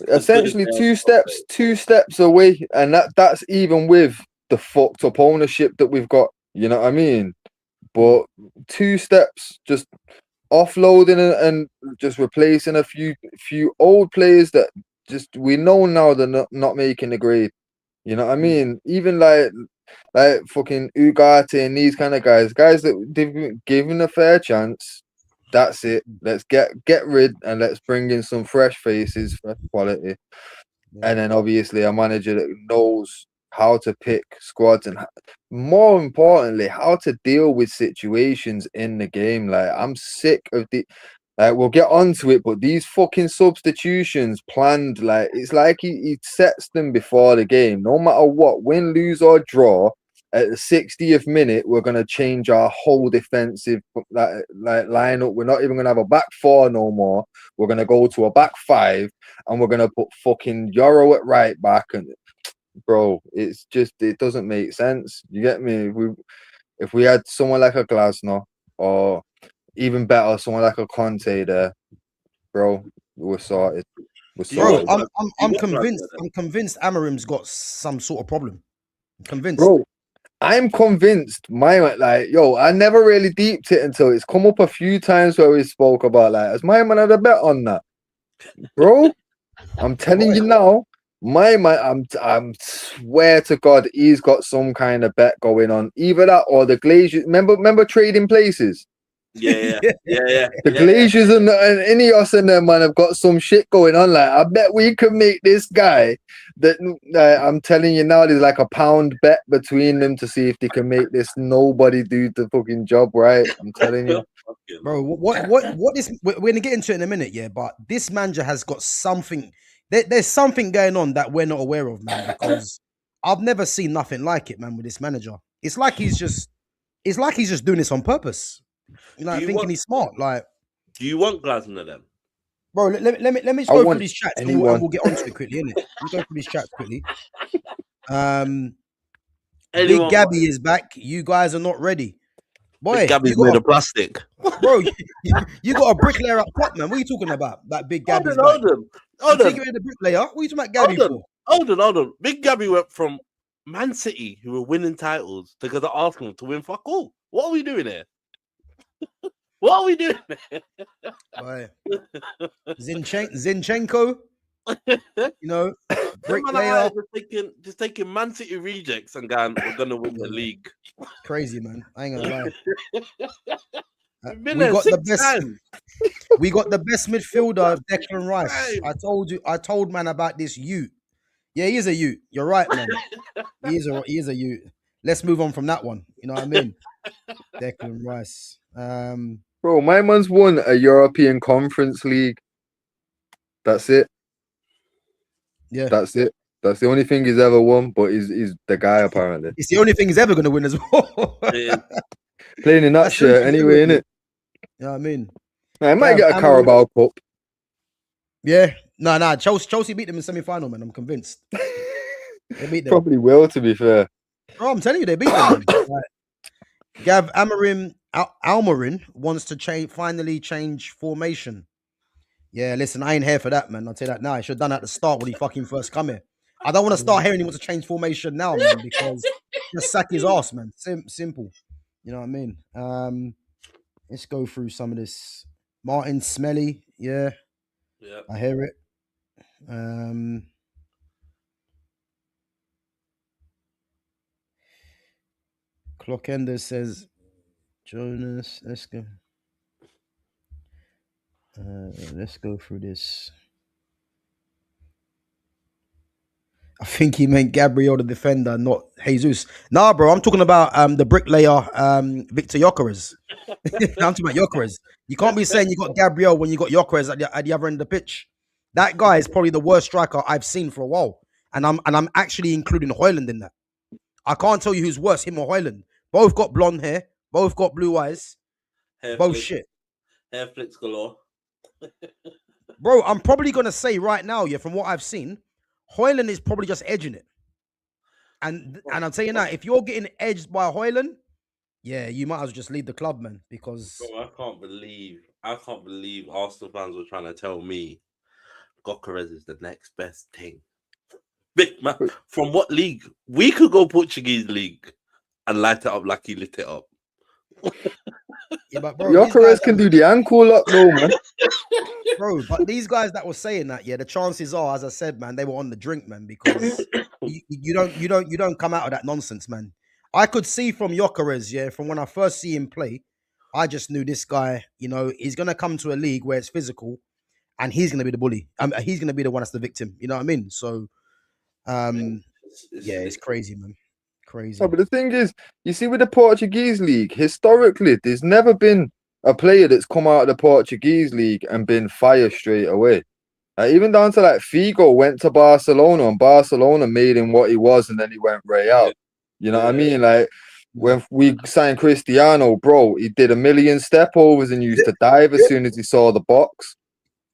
Essentially, two steps away, and that's even with the fucked up ownership that we've got. You know what I mean? But 2 steps, just offloading and just replacing a few old players that just we know now they're not making the grade. You know what I mean? Even like fucking Ugarte and these kind of guys that they've been given a fair chance. That's it. Let's get rid and let's bring in some fresh faces, fresh quality. And then obviously a manager that knows how to pick squads and more importantly, how to deal with situations in the game. Like I'm sick of we'll get onto it, but these fucking substitutions planned, like it's like he sets them before the game. No matter what, win, lose or draw, at the 60th minute, we're gonna change our whole defensive like lineup. We're not even gonna have a back 4 no more. We're gonna go to a back 5, and we're gonna put fucking Euro at right back. And bro, it's just it doesn't make sense. You get me? If we had someone like a Glasner, or even better, someone like a Conte there, bro, we're sorted. Bro, I'm convinced. I'm convinced Amarim's got some sort of problem. I'm convinced. Bro, I'm convinced. I never really deeped it until it's come up a few times where we spoke about has my man had a bet on that, bro? I'm telling you now, my man. I'm swear to God, he's got some kind of bet going on. Either that or the Glaziers. Remember trading places. Yeah. The Glaziers and Ineos and them, man, have got some shit going on. Like, I bet we could make this guy that I'm telling you now, there's like a pound bet between them to see if they can make this nobody do the fucking job right. I'm telling you. Bro, what this we're gonna get into it in a minute, yeah. But this manager has got something. There's something going on that we're not aware of, man, because I've never seen nothing like it, man, with this manager. It's like he's just doing this on purpose. You know, thinking he's smart. Like, do you want Glasner then? Bro, let me just go through these chats and we'll get onto it quickly, innit? We'll go through these chats quickly. Big Gabby is back. You guys are not ready. Boy, Big Gabby's made of plastic. Bro, you got a bricklayer up top, man. What are you talking about? That Big Gabby's back. Hold on. The bricklayer. What are you talking about Gabby for? Hold on. Big Gabby went from Man City, who were winning titles, to go to Arsenal to win fuck all. What are we doing here? What are we doing here? Boy. Zinchenko, you know, bricklayer. Just taking Man City rejects and going, we're gonna win the league. Crazy, man. I ain't gonna lie. We got the best midfielder, Declan Rice. I told man about this Ute. Yeah, he is a Ute. You're right, man. He is a Ute. Let's move on from that one. You know what I mean? Declan Rice. Bro, my man's won a European Conference League. That's it. Yeah. That's it. That's the only thing he's ever won, but he's the guy apparently. It's the only thing he's ever going to win as well. Playing in that shirt anyway, innit? You know what I mean? I might get a Carabao Cup. Yeah. No. Chelsea beat them in semi-final, man. I'm convinced. They beat them. Probably will, to be fair. Oh, I'm telling you, they beat them. Gav Almarin wants to finally change formation. Yeah, listen, I ain't here for that, man. I'll tell you that now. I should have done that at the start when he fucking first come here. I don't want to start hearing he wants to change formation now, man, because just sack his ass, man. Simple. You know what I mean? Let's go through some of this. Martin Smelly, yeah. I hear it. Clockender says, Jonas, let's go. Let's go through this. I think he meant Gabriel, the defender, not Jesus. Nah, bro, I'm talking about the bricklayer, Victor Gyökeres. I'm talking about Gyökeres. You can't be saying you got Gabriel when you got Gyökeres at the other end of the pitch. That guy is probably the worst striker I've seen for a while, and I'm actually including Højlund in that. I can't tell you who's worse, him or Højlund. Both got blonde hair, both got blue eyes, both shit. Hair flicks galore. Bro, I'm probably gonna say right now, yeah, from what I've seen, Højlund is probably just edging it. And I'm saying that if you're getting edged by Højlund, yeah, you might as well just leave the club, man. Because bro, I can't believe Arsenal fans were trying to tell me Gyökeres is the next best thing. Big man, from what league? We could go Portuguese league and light it up like he lit it up. Yeah, but bro, Gyökeres can do the ankle up though, man. Bro, but these guys that were saying that, yeah, the chances are, as I said, man, they were on the drink, man, because you don't come out of that nonsense, man. I could see from Gyökeres, yeah, from when I first see him play, I just knew this guy, you know, he's gonna come to a league where it's physical, and he's gonna be the bully. He's gonna be the one that's the victim. You know what I mean? So, it's crazy, man. Crazy. No, but the thing is, you see, with the Portuguese league, historically, there's never been a player that's come out of the Portuguese league and been fired straight away. Even down to like Figo went to Barcelona, and Barcelona made him what he was, and then he went right out. You know what I mean? Like when we signed Cristiano, bro, he did 1 million step overs and used to dive as soon as he saw the box.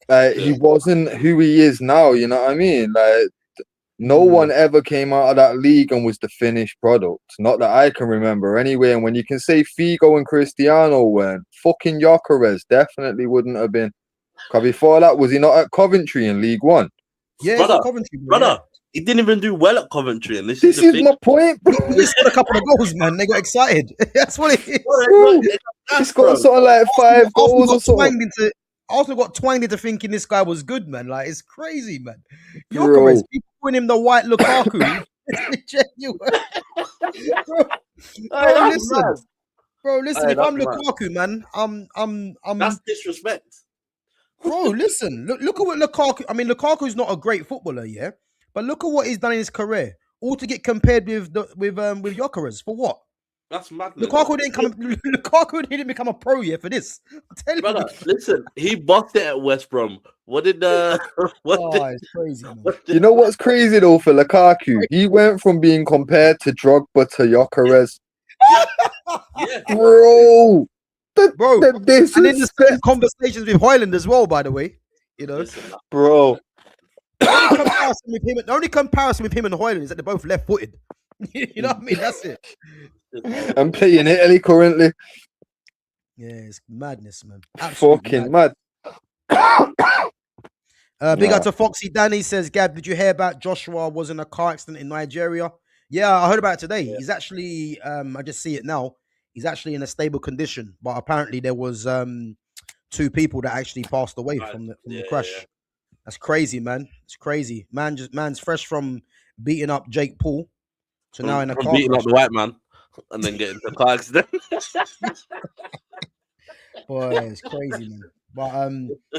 He wasn't who he is now. You know what I mean? Like no one ever came out of that league and was the finished product. Not that I can remember anyway. And when you can say Figo and Cristiano went, fucking Gyökeres definitely wouldn't have been. Because before that, was he not at Coventry in League One? Yeah, brother, Coventry, brother. He didn't even do well at Coventry. And this is my point, bro. He scored a couple of goals, man. They got excited. That's what it is. Bro, he scored something like 5 goals or something. Arsenal got twanged into thinking this guy was good, man. Like, it's crazy, man. Gyökeres, people calling him the white Lukaku. Bro, listen. If I'm Lukaku, man, I'm. That's disrespect. Bro, listen. Look at what Lukaku. I mean, Lukaku's not a great footballer, yeah, but look at what he's done in his career. All to get compared with Gyökeres for what? That's madness. Lukaku didn't become a pro yet for this. I'm telling brother, you. Listen, he bossed it at West Brom. It's crazy, man. You know what's crazy though for Lukaku? He went from being compared to Drogba to Gyökeres. Bro. And then the conversations with Højlund as well, by the way. You know, bro. The only comparison with him and Højlund is that they're both left-footed. You know what I mean? That's it. I'm playing Italy currently. Yeah, it's madness, man. Absolutely fucking mad. Big out to Foxy Danny says, Gab, did you hear about Joshua was in a car accident in Nigeria? Yeah, I heard about it today. Yeah. He's actually, I just see it now. He's actually in a stable condition, but apparently there was 2 people that actually passed away from the crash. Yeah. That's crazy, man. It's crazy. Man's fresh from beating up Jake Paul to now in a car beating up the white man and then getting the car accident. Boy, it's crazy, man. But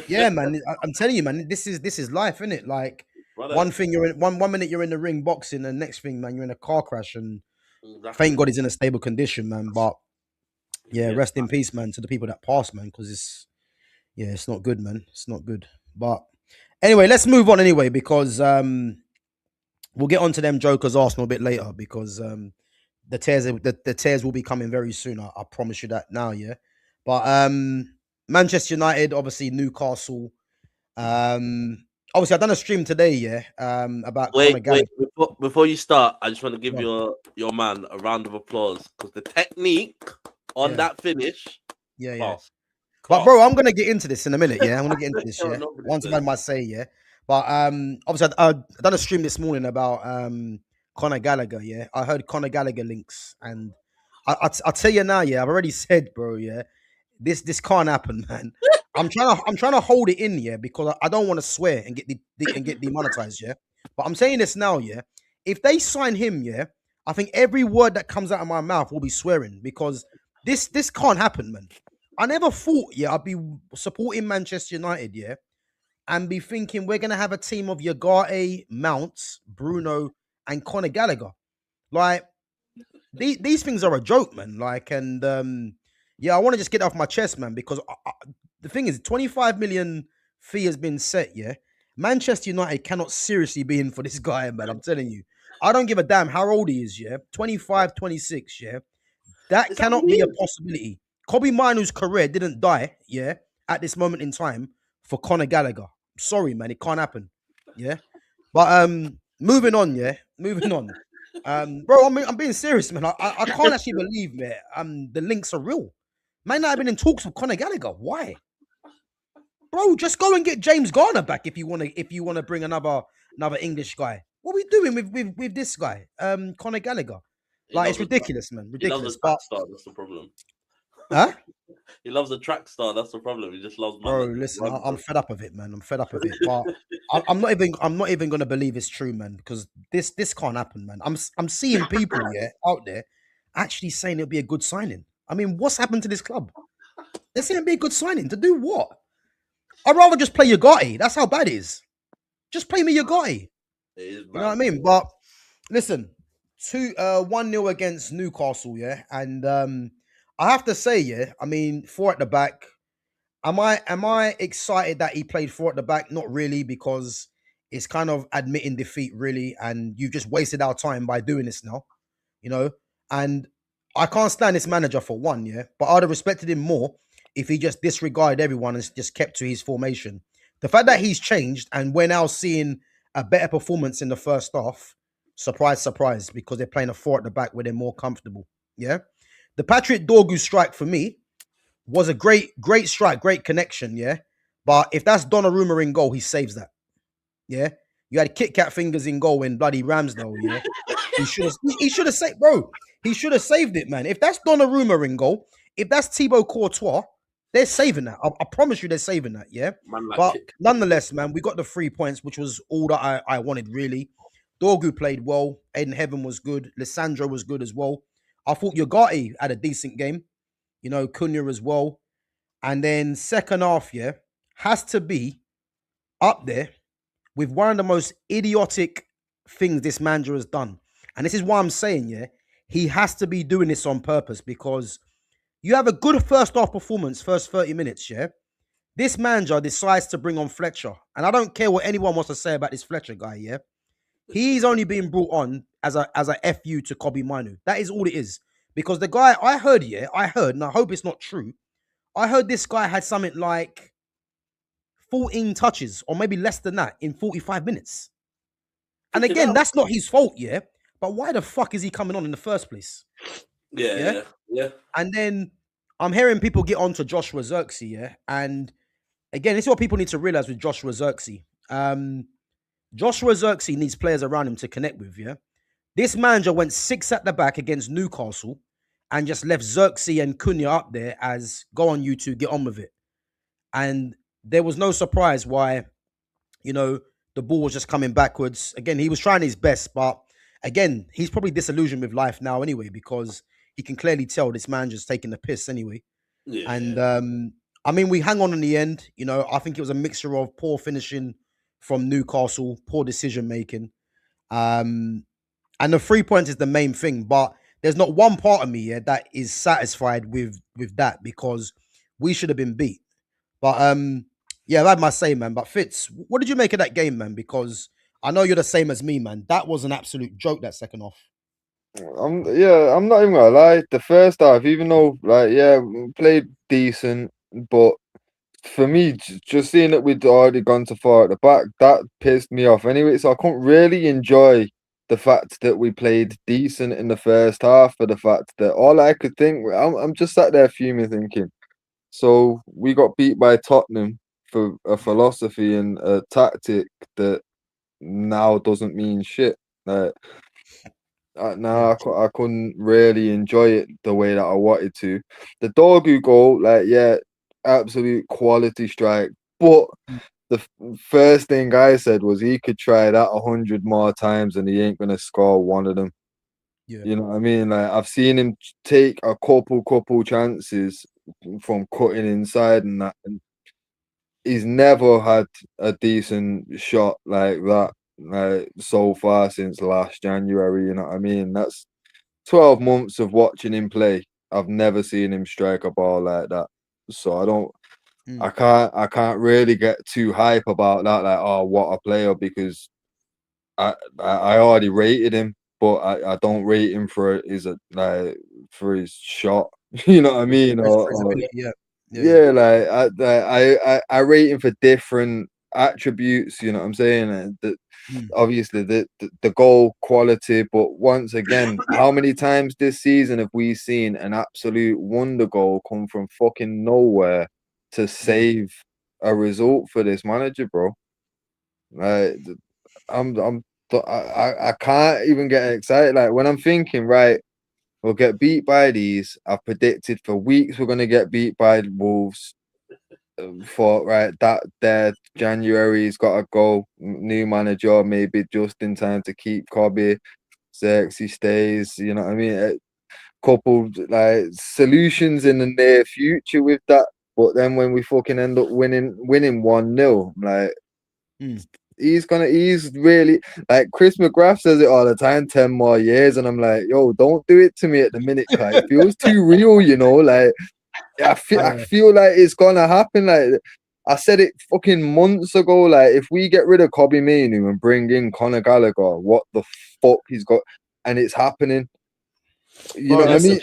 yeah, man, I'm telling you, man, this is life, isn't it? Like brother, one thing you're in one minute you're in the ring boxing, and the next thing, man, you're in a car crash, and thank God he's in a stable condition, man. But yeah, rest in peace, man, to the people that passed, man, because it's not good, man. It's not good. But anyway, let's move on anyway, because we'll get onto them jokers Arsenal a bit later, because the tears will be coming very soon. I promise you that now, yeah. But Manchester United, obviously Newcastle. Obviously, I've done a stream today, yeah. About wait. Before you start, I just want to give your man a round of applause, because the technique on that finish. Yeah. But bro, I'm gonna get into this in a minute. Yeah, I'm gonna get into this. Yeah, once I've had my say. Yeah, but obviously I've done a stream this morning about Conor Gallagher. Yeah, I heard Conor Gallagher links, and I'll tell you now. Yeah, I've already said, bro. Yeah, this can't happen, man. I'm trying to hold it in, yeah, because I don't want to swear and get demonetized, yeah. But I'm saying this now, yeah. If they sign him, yeah, I think every word that comes out of my mouth will be swearing, because this can't happen, man. I never thought, yeah, I'd be supporting Manchester United, yeah, and be thinking we're gonna have a team of Ugarte, Mounts, Bruno, and Conor Gallagher. Like these things are a joke, man. Like, and yeah, I want to just get off my chest, man, because the thing is, 25 million fee has been set. Yeah, Manchester United cannot seriously be in for this guy, man. I'm telling you, I don't give a damn how old he is. Yeah, 25, 26. Yeah, that cannot be a possibility. Kobe Manu's career didn't die. Yeah, at this moment in time for Conor Gallagher. Sorry, man, it can't happen. Yeah, but moving on. Yeah, moving on. Bro, I'm being serious, man. I can't actually believe, man. The links are real. Man, I've been in talks with Conor Gallagher. Why, bro? Just go and get James Garner back if you want to. If you want to bring another English guy. What are we doing with this guy, Conor Gallagher? Like, it's ridiculous, man. Ridiculous. He loves the track star. That's the problem. Huh? He loves the track star. That's the problem. He just loves. Bro, listen, I'm fed up of it, man. I'm fed up of it. But I'm not even gonna believe it's true, man, because this can't happen, man. I'm seeing people out there actually saying it'll be a good signing. I mean, what's happened to this club? They're saying it'll be a good signing to do what? I'd rather just play Ugarte. That's how bad it is. Just play me Ugarte. You know what I mean? But listen, 1-0 against Newcastle, yeah, and I have to say, yeah, I mean, 4 at the back. Am I excited that he played 4 at the back? Not really, because it's kind of admitting defeat, really, and you've just wasted our time by doing this now, you know. And I can't stand this manager for one, yeah, but I'd have respected him more if he just disregarded everyone and just kept to his formation. The fact that he's changed and we're now seeing a better performance in the first half, surprise, surprise, because they're playing a 4 at the back where they're more comfortable, yeah. The Patrick Dorgu strike for me was a great strike, great connection, yeah. But if that's Donnarumma in goal, he saves that, yeah. You had Kit Kat fingers in goal in bloody Ramsdale, yeah. He should have saved, bro. He should have saved it, man. If that's Donnarumma in goal, if that's Thibaut Courtois, they're saving that. I promise you, they're saving that, yeah. But nonetheless, man, we got the 3 points, which was all that I wanted, really. Dorgu played well. Aiden Heaven was good. Lissandro was good as well. I thought Ugarte had a decent game. You know, Cunha as well. And then second half, yeah, has to be up there with one of the most idiotic things this manager has done. And this is why I'm saying, yeah, he has to be doing this on purpose, because you have a good first half performance, first 30 minutes, yeah? This manager decides to bring on Fletcher. And I don't care what anyone wants to say about this Fletcher guy, yeah? He's only being brought on as a FU to Kobe Manu. That is all it is. Because the guy, I heard, and I hope it's not true, I heard this guy had something like 14 touches, or maybe less than that, in 45 minutes. And again, that's not his fault, yeah? But why the fuck is he coming on in the first place? Yeah. And then I'm hearing people get on to Joshua Zirkzee, yeah? And again, this is what people need to realize with Joshua Zirkzee. Joshua Zirkzee needs players around him to connect with, yeah? This manager went 6 at the back against Newcastle and just left Zirkzee and Cunha up there as, go on, you two, get on with it. And there was no surprise why, you know, the ball was just coming backwards. Again, he was trying his best, but again, he's probably disillusioned with life now anyway, because he can clearly tell this manager's taking the piss anyway. Yeah. And, I mean, we hang on in the end. You know, I think it was a mixture of poor finishing from Newcastle, poor decision-making. And the 3 points is the main thing, but there's not one part of me that is satisfied with that, because we should have been beat. But yeah, I've had my say, man. But Fitz, what did you make of that game, man? Because I know you're the same as me, man. That was an absolute joke, that second half. I'm not even gonna lie. The first half, even though, like, yeah, we played decent, but for me, just seeing that we'd already gone too far at the back, that pissed me off anyway. So I couldn't really enjoy the fact that we played decent in the first half, for the fact that all I could think, I'm just sat there fuming, thinking, so we got beat by Tottenham for a philosophy and a tactic that now doesn't mean shit. Like, I couldn't really enjoy it the way that I wanted to. The Dorgu goal, like, yeah, absolute quality strike, but the first thing I said was he could try that 100 more times and he ain't gonna score one of them. Yeah. You know what I mean? Like, I've seen him take a couple chances from cutting inside and that, and he's never had a decent shot like that, like so far since last January. You know what I mean? That's 12 months of watching him play. I've never seen him strike a ball like that. So I can't really get too hype about that. Like, oh, what a player, because I already rated him, but I don't rate him for for his shot. You know what I mean? Yeah, like I rate him for different attributes. You know what I'm saying? Obviously the goal quality, but once again, how many times this season have we seen an absolute wonder goal come from fucking nowhere to save a result for this manager, bro? Like, I can't even get excited. Like, when I'm thinking, right, we'll get beat by these. I've predicted for weeks we're gonna get beat by Wolves. For right, that there January's got to go. New manager, maybe just in time to keep Kobe. Xerxes stays. You know what I mean? Couple like solutions in the near future with that. But then when we fucking end up winning 1-0, like he's really, like, Chris McGrath says it all the time, 10 more years, and I'm like, yo, don't do it to me at the minute, cause it feels too real, you know, like. I feel like it's gonna happen. Like, I said it fucking months ago. Like, if we get rid of Kobe Mainoo and bring in Conor Gallagher, what the fuck he's got, and it's happening. You know what I mean?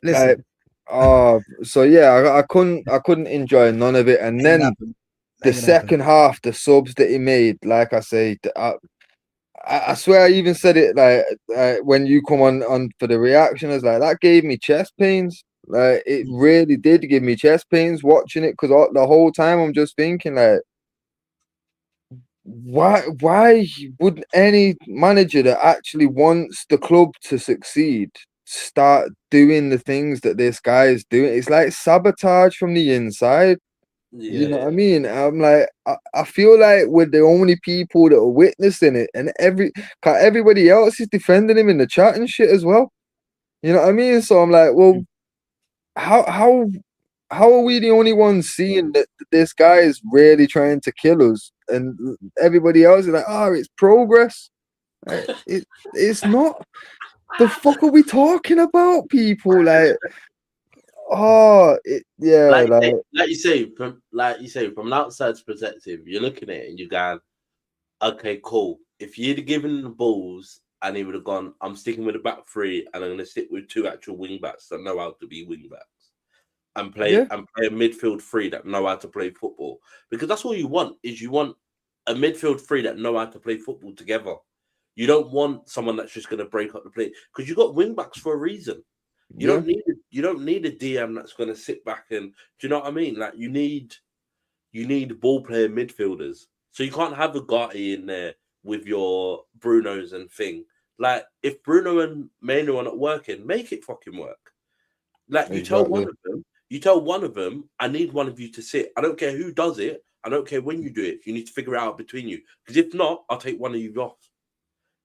Listen. So yeah, I couldn't enjoy none of it. And then the second half, the subs that he made, like I say, I swear I even said it like when you come on for the reaction, I was like, that gave me chest pains. Like, it really did give me chest pains watching it, because the whole time I'm just thinking, like, why would any manager that actually wants the club to succeed start doing the things that this guy is doing? It's like sabotage from the inside. You know what I mean? I'm like, I feel like we're the only people that are witnessing it, and everybody else is defending him in the chat and shit as well. You know what I mean? So I'm like, well, how are we the only ones seeing that this guy is really trying to kill us, and everybody else is like, oh, it's progress. It's not. The fuck are we talking about, people? Like, like you say, from an outside's perspective, you're looking at it and you're going, okay, cool. If you'd have given the balls and he would have gone, I'm sticking with the back three and I'm going to stick with two actual wing backs that know how to be wing backs, and play a midfield three that know how to play football, because that's all you want. Is you want a midfield three that know how to play football together. You don't want someone that's just going to break up the play, because you got wing backs for a reason. You don't need a DM that's going to sit back and, do you know what I mean? Like, you need ball player midfielders. So you can't have a Gatti in there with your Brunos and thing. Like, if Bruno and Mainoo are not working, make it fucking work. Like, you tell one of them, I need one of you to sit. I don't care who does it. I don't care when you do it. You need to figure it out between you. Because if not, I'll take one of you off.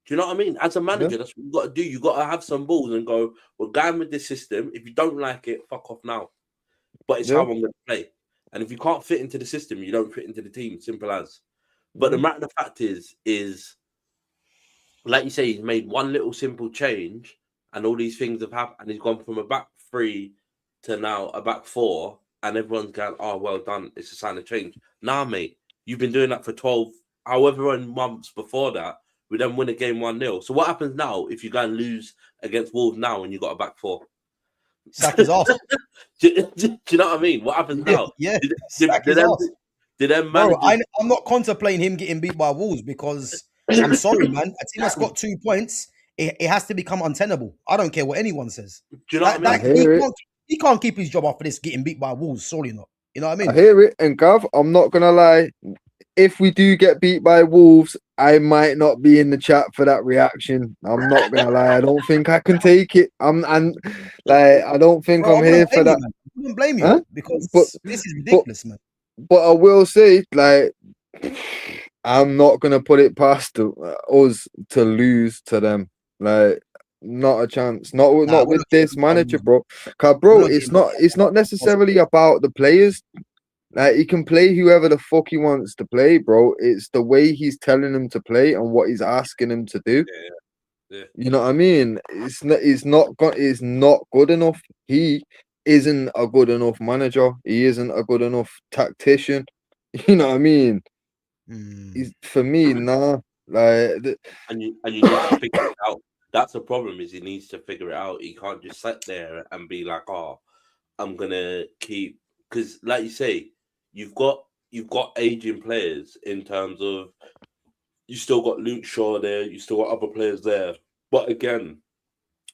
Do you know what I mean? As a manager, that's what you've got to do. You've got to have some balls and go, we're going with this system. If you don't like it, fuck off now. But it's how I'm going to play. And if you can't fit into the system, you don't fit into the team. Simple as. But the matter of the fact is, like you say, he's made one little simple change and all these things have happened. And he's gone from a back three to now a back four. And everyone's going, oh, well done. It's a sign of change. Nah, mate. You've been doing that for 12, however many months before that. We then win a game 1-0. So what happens now if you go and lose against Wolves now and you got a back four? Sack his ass. do you know what I mean? What happens now? Yeah. Bro, I'm not contemplating him getting beat by Wolves, because I'm sorry, man. A team that's got 2 points, it has to become untenable. I don't care what anyone says. Do you know what I mean? He can't keep his job after this getting beat by Wolves. Sorry, not. You know what I mean? I hear it. And Gav, I'm not gonna lie. If we do get beat by Wolves, I might not be in the chat for that reaction. I'm not gonna lie. I don't think I can take it. I don't think I'm here for that. I wouldn't blame you, because this is ridiculous, man. But I will say, like, I'm not gonna put it past us to lose to them. Like, not a chance. Not with this manager, bro. Cause, bro, it's not necessarily about the players. Like, he can play whoever the fuck he wants to play, bro. It's the way he's telling him to play and what he's asking him to do. Yeah. You know what I mean? It's not good enough. He isn't a good enough manager. He isn't a good enough tactician. You know what I mean? He's, for me, nah. Like, and you need to figure it out. That's the problem. Is he needs to figure it out. He can't just sit there and be like, "Oh, I'm gonna keep," because, like you say, you've got aging players in terms of you still got Luke Shaw there, you still got other players there. But again,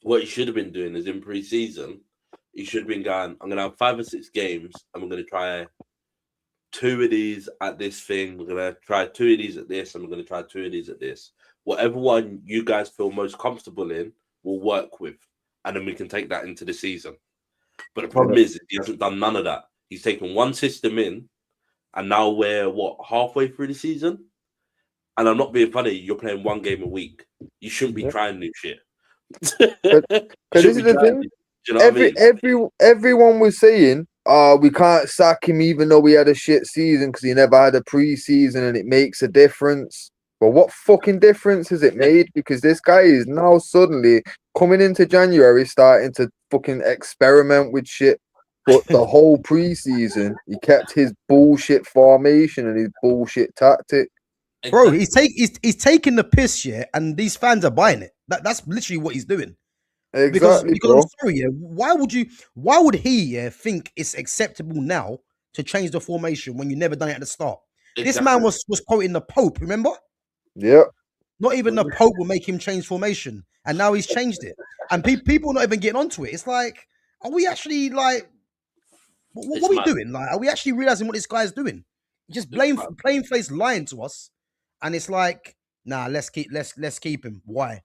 what he should have been doing is in pre-season, he should have been going, I'm gonna have 5 or 6 games, and we're gonna try 2 of these at this thing. We're gonna try 2 of these at this, and we're gonna try 2 of these at this. Whatever one you guys feel most comfortable in, we'll work with, and then we can take that into the season. But the problem is he hasn't done none of that. He's taken one system in, and now we're halfway through the season. And I'm not being funny. You're playing 1 game a week. You shouldn't be trying new shit. Because this is the thing. You know what I mean? Everyone was saying, we can't sack him even though we had a shit season because he never had a pre-season and it makes a difference. But what fucking difference has it made? Because this guy is now suddenly coming into January starting to fucking experiment with shit. But the whole pre-season, he kept his bullshit formation and his bullshit tactic. Bro, he's taking the piss, yeah, and these fans are buying it. That's literally what he's doing. Exactly, because I'm sorry, yeah. Why would he think it's acceptable now to change the formation when you never done it at the start? Exactly. This man was quoting the Pope, remember? Yeah. Not even the Pope will make him change formation, and now he's changed it. And people are not even getting onto it. It's like, are we actually like, what are we doing? Like, are we actually realizing what this guy's doing? Just plain face lying to us, and it's like, nah, let's keep him. Why?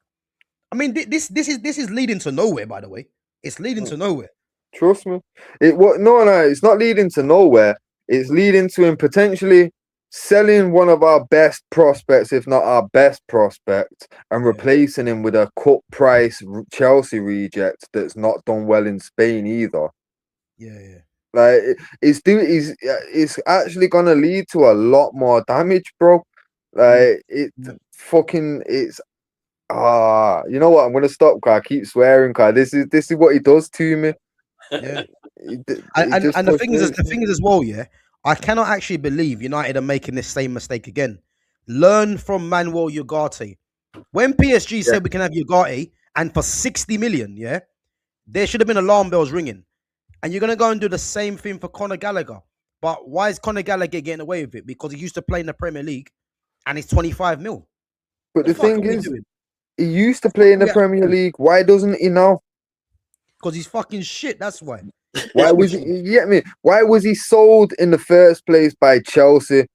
I mean, this is leading to nowhere. By the way, it's leading to nowhere. Trust me. No, it's not leading to nowhere. It's leading to him potentially selling one of our best prospects, if not our best prospect, and replacing him with a cut price Chelsea reject that's not done well in Spain either. Yeah. Like it's actually gonna lead to a lot more damage, bro. Like it's you know what? I'm gonna stop, cause I keep swearing, cause this is what he does to me. Yeah. And the thing is as well, yeah. I cannot actually believe United are making this same mistake again. Learn from Manuel Ugarte. When PSG said we can have Ugarte and for 60 million, yeah, there should have been alarm bells ringing. And you're gonna go and do the same thing for Conor Gallagher. But why is Conor Gallagher getting away with it? Because he used to play in the Premier League and it's 25 mil. But the thing is, he used to play in the Premier League. Why doesn't he now? Because he's fucking shit. That's why. Why was he? You get me? Why was he sold in the first place by Chelsea,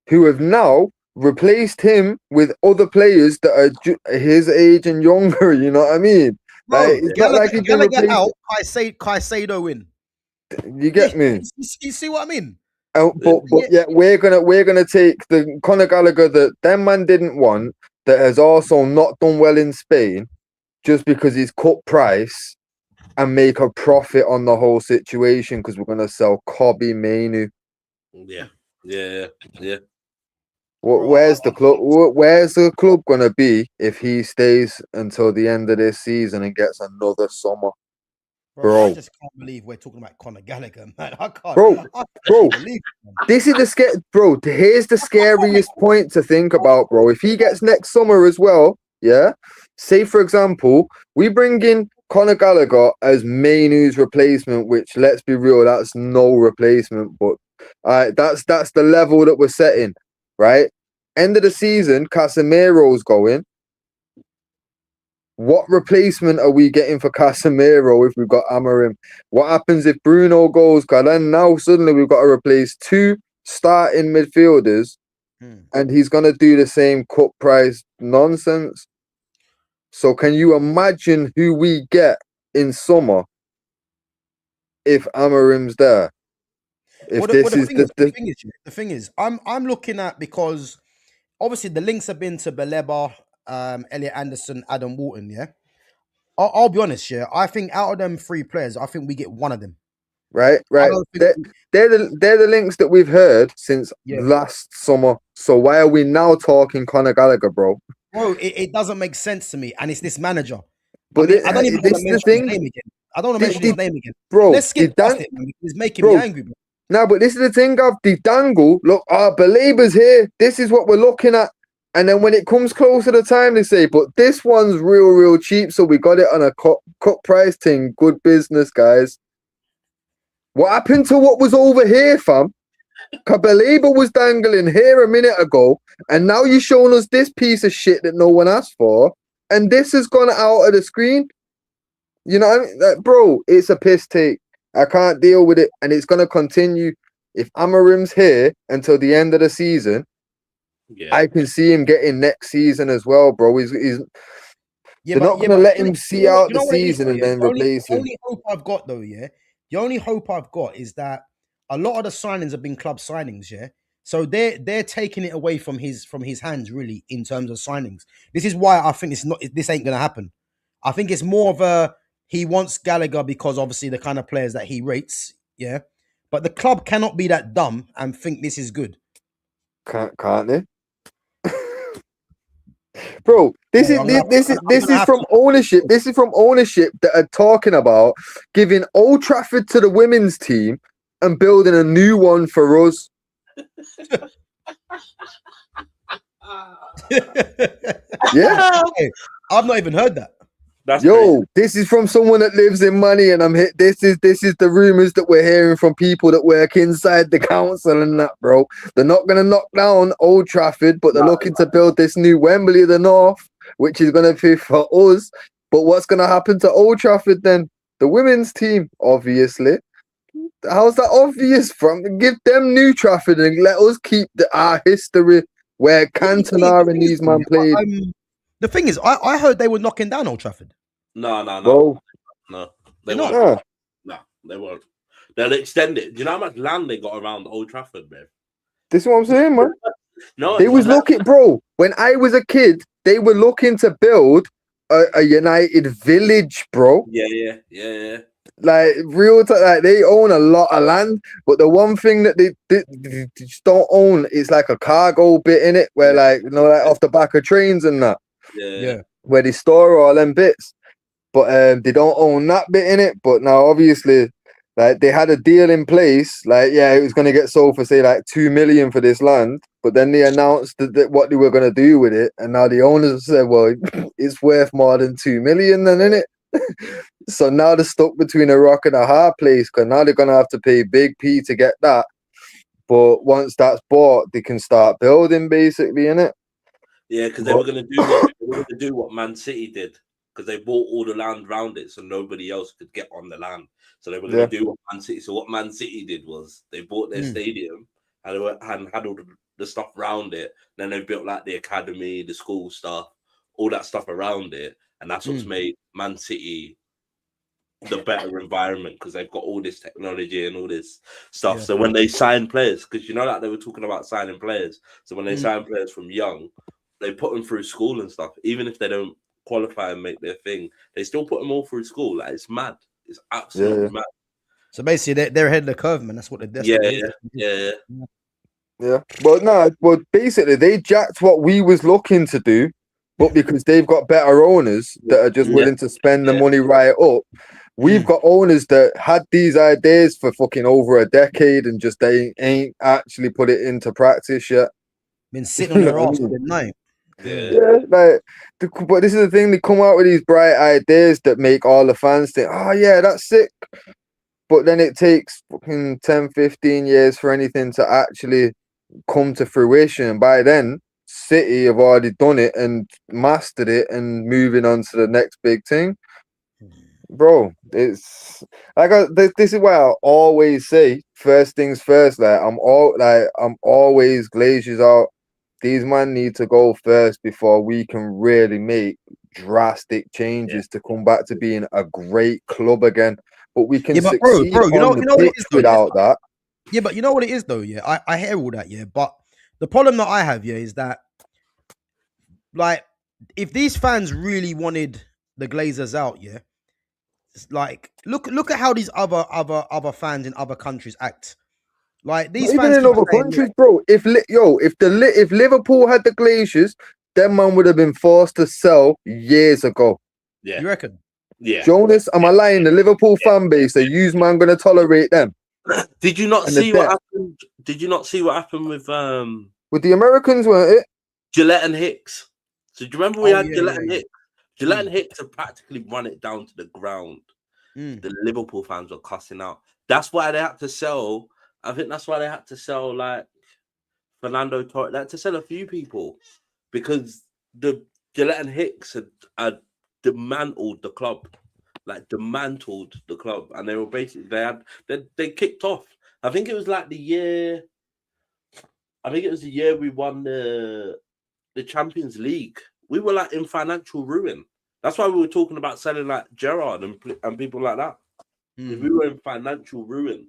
who have now replaced him with other players that are his age and younger? You know what I mean? Bro, Gallagher out, Caicedo in. You get me? You see what I mean? But we're gonna take the Conor Gallagher that them man didn't want, that has also not done well in Spain, just because he's cut price, and make a profit on the whole situation because we're gonna sell Kobe Mainu. Yeah. Where's the club? Where's the club gonna be if he stays until the end of this season and gets another summer? Bro, I just can't believe we're talking about Conor Gallagher, man. I can't. Bro, this is bro. Here's the scariest point to think about, bro. If he gets next summer as well, yeah. Say for example, we bring in Conor Gallagher as Mainu's replacement, which, let's be real, that's no replacement. But that's the level that we're setting, right? End of the season, Casemiro's going. What replacement are we getting for Casemiro if we've got Amorim? What happens if Bruno goes? Because then now suddenly we've got to replace 2 starting midfielders, and he's going to do the same cut price nonsense. So can you imagine who we get in summer if Amorim's there? The thing is, I'm looking at, because obviously the links have been to Baleba, Elliot Anderson, Adam Walton, yeah? I'll be honest, yeah. I think out of them 3 players, I think we get one of them. right? They're the links that we've heard since last summer. So why are we now talking Conor Gallagher, bro? Bro, it doesn't make sense to me, and it's this manager. But I don't even want to mention his name again. I don't want to mention his name again, bro. Let's skip past it, man. It's making me angry, bro. No, but this is the thing, Gav. The dangle, look, our believers here. This is what we're looking at. And then when it comes closer to time, they say, but this one's real cheap, so we got it on a cut price thing. Good business, guys. What happened to what was over here, fam? Kabaliba was dangling here a minute ago, and now you're showing us this piece of shit that no one asked for, and this has gone out of the screen. You know what I mean? Like, bro, it's a piss take. I can't deal with it, and it's going to continue. If Amarim's here until the end of the season, I can see him getting next season as well, bro. They're not going to let him see out the season and then replace him. The only hope I've got, though, the only hope I've got is that a lot of the signings have been club signings, so they're taking it away from his hands, really, in terms of signings. This is why I think this ain't going to happen. I think it's more of he wants Gallagher because obviously the kind of players that he rates, but the club cannot be that dumb and think this is good. Can't they? Bro, this is from ownership. This is from ownership that are talking about giving Old Trafford to the women's team and building a new one for us. Yeah, hey, I've not even heard that. That's crazy. This is from someone that lives in money, and I'm hit. This is the rumors that we're hearing from people that work inside the council and that, bro. They're not gonna knock down Old Trafford, but they're looking to build this new Wembley of the North, which is gonna be for us. But what's gonna happen to Old Trafford then? The women's team, obviously. How's that obvious? From give them New Trafford and let us keep our history where Cantona and these man played. The thing is, I heard they were knocking down Old Trafford. No. Bro. No, they won't. No, they won't. They'll extend it. Do you know how much land they got around Old Trafford, man? This is what I'm saying, man. No, they was looking, bro. When I was a kid, they were looking to build a United village, bro. Yeah. Like like they own a lot of land, but the one thing that they just don't own is like a cargo bit in it, where like like off the back of trains and that. Yeah. Where they store all them bits, but they don't own that bit in it. But now, obviously, like they had a deal in place, like it was going to get sold for say like 2 million for this land, but then they announced that what they were going to do with it, and now the owners said, well, it's worth more than 2 million, then, innit? So now they're stuck between a rock and a hard place, because now they're going to have to pay Big P to get that. But once that's bought, they can start building, basically, innit? Yeah, because they were going to do what Man City did, because they bought all the land around it, so nobody else could get on the land. So they were going to do what Man City. So what Man City did was they bought their stadium and had all the stuff around it. Then they built like the academy, the school stuff, all that stuff around it, and that's what's made Man City the better environment, because they've got all this technology and all this stuff. So when they sign players, because like they were talking about signing players, so when they sign players from young, they put them through school and stuff. Even if they don't qualify and make their thing, they still put them all through school. Like, it's mad. It's absolutely mad. So basically, they're ahead of the curve, man. That's what they're. Yeah. But basically, they jacked what we was looking to do, but because they've got better owners that are just willing to spend the money right up. We've got owners that had these ideas for fucking over a decade and just they ain't actually put it into practice yet. Been sitting on their ass all night. Yeah, but this is the thing, they come out with these bright ideas that make all the fans think, oh yeah, that's sick. But then it takes fucking 10, 15 years for anything to actually come to fruition. By then, City have already done it and mastered it and moving on to the next big thing. Bro, it's like this is why I always say first things first. I'm always Glazers out. These men need to go first before we can really make drastic changes to come back to being a great club again. But we can succeed bro, you know what it is, without that. Yeah, but you know what it is though. Yeah, I hear all that. Yeah, but the problem that I have is that, like, if these fans really wanted the Glazers out, like look at how these other fans in other countries act. Like these Even fans in keep other saying, countries, bro. If Liverpool had the Glaciers, them man would have been forced to sell years ago. Yeah. You reckon? Yeah. Jonas, am I lying? The Liverpool fan base, the use man gonna tolerate them. Did you not And see the what debt. happened? Did you not see what happened with the Americans, weren't it? Gillette and Hicks? So do you remember we had yeah, Gillette yeah, and yeah. Hicks? Gillette and Hicks have practically run it down to the ground. The Liverpool fans were cussing out. That's why they had to sell. I think that's why they had to sell like Fernando Torres. They had to sell a few people because the Gillette and Hicks had dismantled the club, and they were basically they kicked off. I think it was like the year. I think it was the year we won the Champions League. We were like in financial ruin. That's why we were talking about selling like Gerrard and people like that. We were in financial ruin.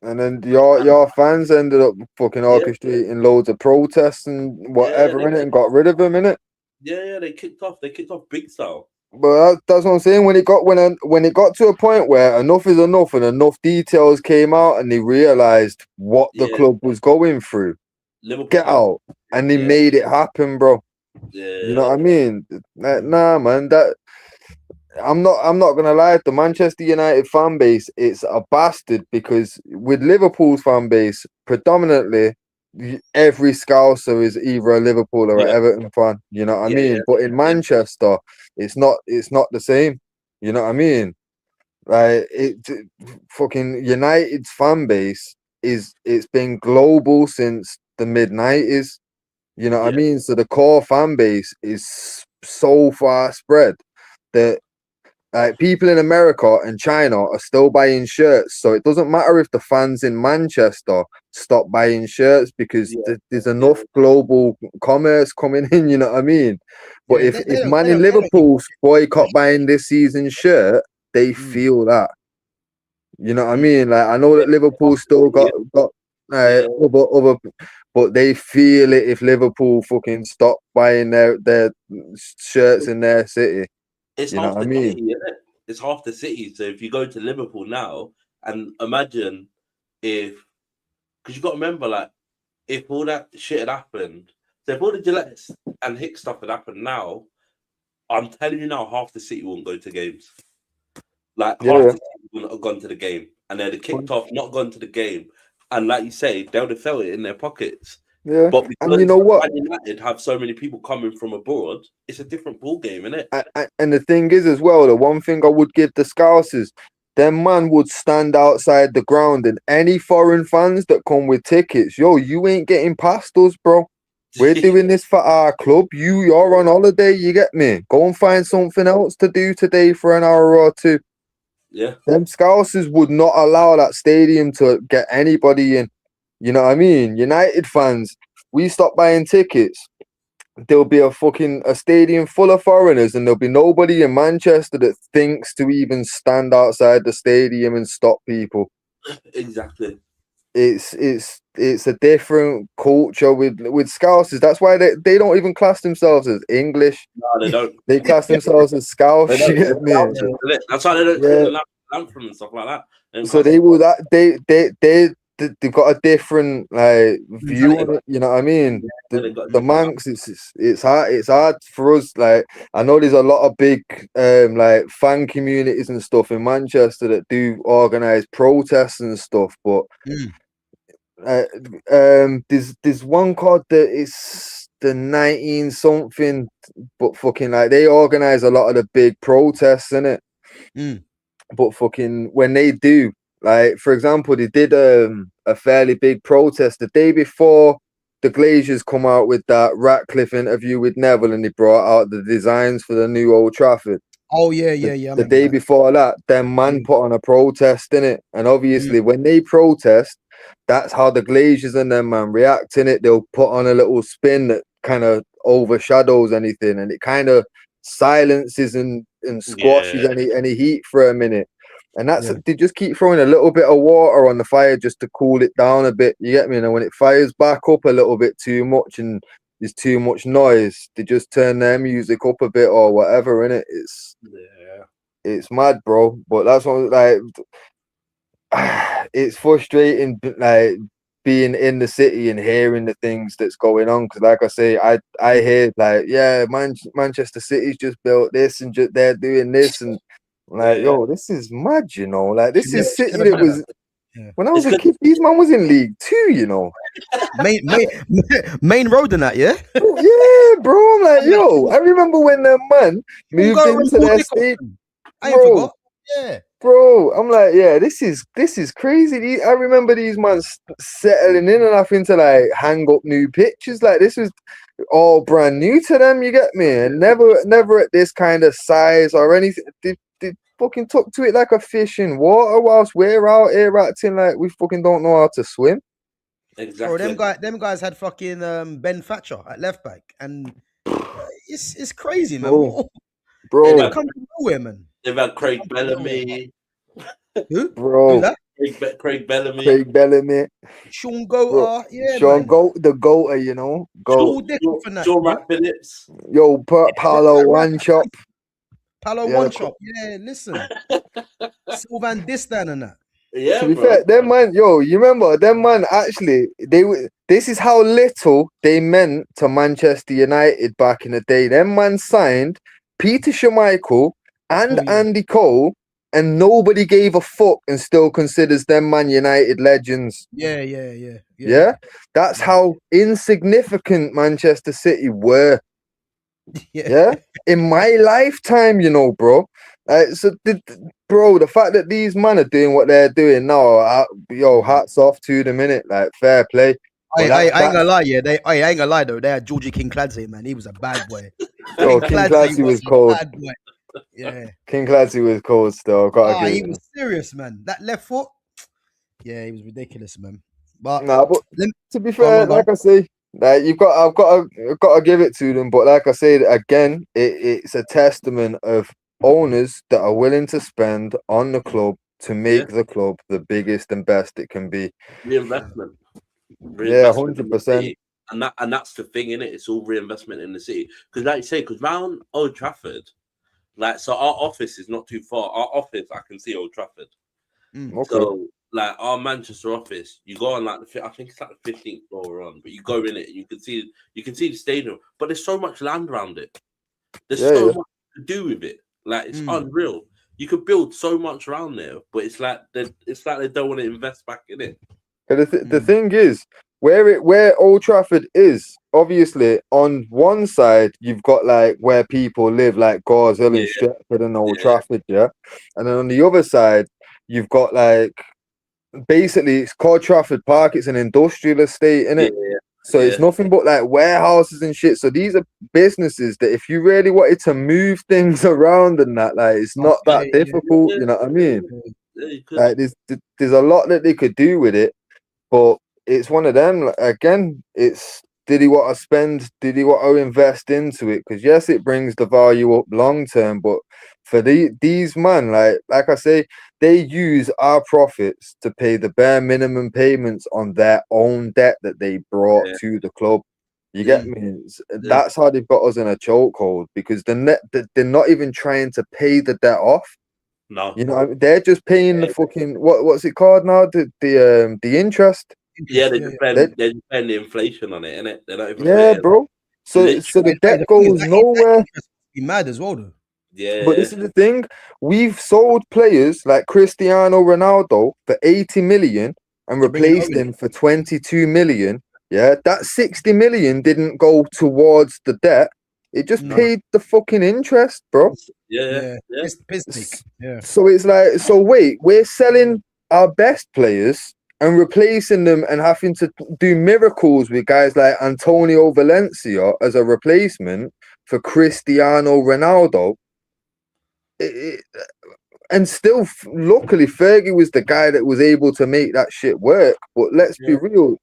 And then your fans ended up fucking orchestrating loads of protests and whatever in it, and got rid of them in it. Yeah, they kicked off. They kicked off big style. But that's what I'm saying. When it got to a point where enough is enough and enough details came out, and they realized what the club was going through, Liverpool get out, and they made it happen, bro. Yeah, you know what I mean? Like, nah, man. That I'm not gonna lie. The Manchester United fan base, it's a bastard because with Liverpool's fan base, predominantly every Scouser is either a Liverpool or an Everton fan. You know what I mean? But in Manchester, it's not the same. You know what I mean? Like fucking United's fan base it's been global since the mid-90s. You know what I mean? So the core fan base is so far spread that people in America and China are still buying shirts. So it doesn't matter if the fans in Manchester stop buying shirts because there's enough global commerce coming in, you know what I mean? But if man in Liverpool boycott buying this season's shirt, they feel that. You know what I mean? Like I know that Liverpool still got other, but they feel it if Liverpool fucking stop buying their shirts in their city. It's half the city, isn't it? It's half the city. So if you go to Liverpool now and imagine because you got to remember, like, if all that shit had happened, so if all the Gillette and Hicks stuff had happened now, I'm telling you now, half the city wouldn't go to games. Like half the city wouldn't have gone to the game, and they'd have kicked off, not gone to the game, and like you say, they would have felt it in their pockets. Yeah, but because and you know what? Man United have so many people coming from abroad, it's a different ball game, isn't it? And the thing is, as well, the one thing I would give the Scousers, them man would stand outside the ground, and any foreign fans that come with tickets, you ain't getting past us, bro. We're doing this for our club. You're on holiday, you get me? Go and find something else to do today for an hour or two. Yeah. Them Scousers would not allow that stadium to get anybody in. You know what I mean? United fans, we stop buying tickets. There'll be a stadium full of foreigners, and there'll be nobody in Manchester that thinks to even stand outside the stadium and stop people. Exactly. It's a different culture with Scousers. That's why they don't even class themselves as English. No, they don't. They class themselves as Scouse. You get me? That's why they don't sing the anthem and stuff like that. So they've got a different view on it, you know what I mean? The Manx, it's hard for us. Like I know there's a lot of big fan communities and stuff in Manchester that do organize protests and stuff, but there's one called it's the 19 something, but fucking they organize a lot of the big protests in it. But fucking when they do, like for example, they did a fairly big protest the day before the Glaciers come out with that Ratcliffe interview with Neville, and they brought out the designs for the new Old Trafford. Oh yeah. The day before that, them man put on a protest in it, and obviously when they protest, that's how the Glaciers and them man react in it. They'll put on a little spin that kind of overshadows anything, and it kind of silences and squashes any heat for a minute. And that's they just keep throwing a little bit of water on the fire just to cool it down a bit. You get me? And when it fires back up a little bit too much and there's too much noise, they just turn their music up a bit or whatever. In it, it's it's mad, bro. But that's what like it's frustrating, like being in the city and hearing the things that's going on. Because, like I say, I hear like, yeah, Manchester City's just built this and they're doing this, and like, yo, this is mad, you know. Like, this is City that was. Yeah. When I was a kid, these man was in League 2, you know. Main road and that, yeah? Yeah, bro. I'm like, yo, I remember when the man moved into their state. I ain't forgot. Yeah. Bro, I'm like, yeah, this is crazy. I remember these man settling in and having to like hang up new pictures. Like, this was all brand new to them, you get me? And never at this kind of size or anything. They fucking took to it like a fish in water whilst we're out here acting like we fucking don't know how to swim. Exactly. Bro, them guys had fucking Ben Thatcher at left back, and it's crazy, man. Bro, they come from nowhere, man. They've had Craig Bellamy. Who? Bro, who's that? Craig Bellamy. Craig Bellamy. Sean Goater, yeah, Sean man. the Goater, you know. Sean Matt Phillips. Yo, Paolo One Chop. Paolo One Chop. Yeah, listen. Sylvan Distan and that. Yeah, to be fair, them man, yo, you remember them man? Actually, this is how little they meant to Manchester United back in the day. Them man signed Peter Schmeichel and Andy Cole, and nobody gave a fuck, and still considers them Man United legends. Yeah. That's how insignificant Manchester City were. Yeah, in my lifetime, you know, bro. Bro, the fact that these men are doing what they're doing now, yo, hats off to them, innit? Like, fair play. I ain't gonna lie, yeah. I ain't gonna lie though. They had Georgie King Clancy, man. He was a bad boy. King Clancy was cold. Yeah, King Clancy was cold still. He was serious, man. That left foot, yeah, he was ridiculous, man. But to be fair, like I say, like I've got to give it to them. But like I said again, it's a testament of owners that are willing to spend on the club to make the club the biggest and best it can be. Reinvestment. Yeah, 100%. And that's the thing, innit? It's all reinvestment in the city. Because like you say, because round Old Trafford, like, so our office is not too far. Our office, I can see Old Trafford. Okay. So like our Manchester office, you go on like I think it's like the 15th floor we're on, but you go in it, and you can see the stadium. But there's so much land around it. There's so much to do with it. Like, it's unreal. You could build so much around there, but it's like they don't want to invest back in it. The thing is, where Old Trafford is, obviously on one side you've got like where people live, like Gores Hill and Stretford and Old Trafford, and then on the other side you've got like, basically it's called Trafford Park. It's an industrial estate, innit? So it's nothing but like warehouses and shit. So these are businesses that if you really wanted to move things around and that, like, it's not that difficult. You know what I mean? Like, there's a lot that they could do with it, but it's one of them. Like, again, it's, did he want to spend? Did he want to invest into it? Because yes, it brings the value up long term, but for these man, like I say, they use our profits to pay the bare minimum payments on their own debt that they brought to the club. You get me? That's how they've got us in a chokehold, because they're not even trying to pay the debt off. No, you know, they're just paying the fucking what's it called now? The interest. Yeah, they're paying the inflation on it, innit? They're not even bro. So the debt goes nowhere. Be mad as well, though. Yeah, but this is the thing: we've sold players like Cristiano Ronaldo for 80 million and replaced him for 22 million. Yeah, that 60 million didn't go towards the debt; it just paid the fucking interest, bro. Yeah. So it's like, so wait, we're selling our best players and replacing them and having to do miracles with guys like Antonio Valencia as a replacement for Cristiano Ronaldo. And still, luckily, Fergie was the guy that was able to make that shit work. But let's be real,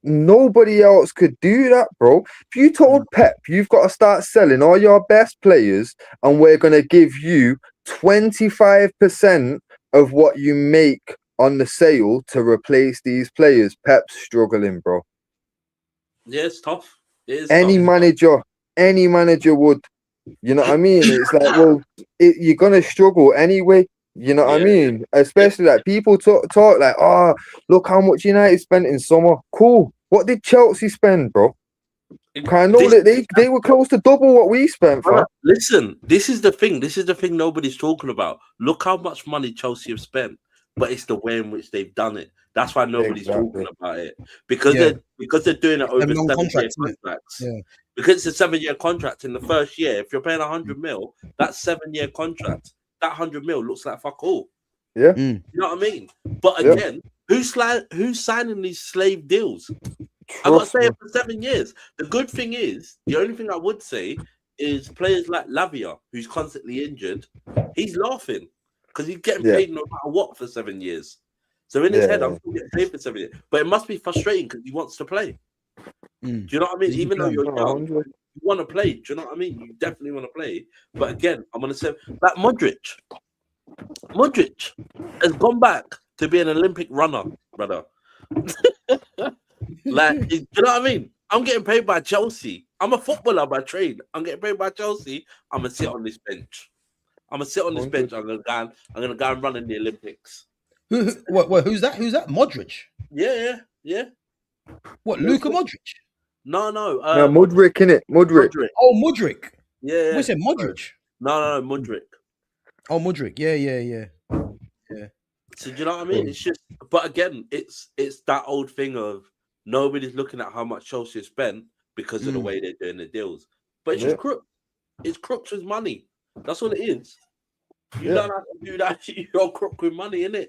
nobody else could do that, bro. If you told Pep, you've got to start selling all your best players and we're going to give you 25% of what you make on the sale to replace these players, Pep's struggling, bro. Yeah, it's tough. Any manager would. You know what I mean? It's like, well, you're gonna struggle anyway. You know what I mean? Especially like people talk like, oh, look how much United spent in summer. Cool. What did Chelsea spend, bro? I know that they were close to double what we spent, fam. Listen, this is the thing. This is the thing nobody's talking about. Look how much money Chelsea have spent, but it's the way in which they've done it. That's why nobody's talking about it because they're doing it over 7-year contracts. Yeah. Because it's a 7-year contract. In the first year, if you're paying 100 mil, that's 7-year contract. That 100 mil looks like fuck all. Yeah, you know what I mean. But again, who's signing these slave deals? I got to say it for 7 years. The good thing is, the only thing I would say is players like Lavia, who's constantly injured, he's laughing because he's getting paid no matter what for 7 years. So in his head, I'm still getting paid for 7 years. But it must be frustrating because he wants to play. Do you know what I mean? Even though you're young, you want to play. Do you know what I mean? You definitely want to play. But again, I'm going to say that Modric has gone back to be an Olympic runner, brother. Like, do you know what I mean? I'm getting paid by Chelsea. I'm a footballer by trade. I'm getting paid by Chelsea. I'm gonna sit on this bench. I'm gonna gonna go and run in the Olympics. What? Who's that? Who's that? Modric. Yeah. What? Luka Modric? No. Mudryk, innit? Mudryk. Oh, Mudryk. Yeah. What's it? Modric. No, Mudryk. Oh, Mudryk. Yeah. So do you know what I mean? It's just, but again, it's that old thing of nobody's looking at how much Chelsea spent because of the way they're doing the deals. But it's just crook. It's crooks with money. That's all it is. You don't have to do that. You're crook with money, innit?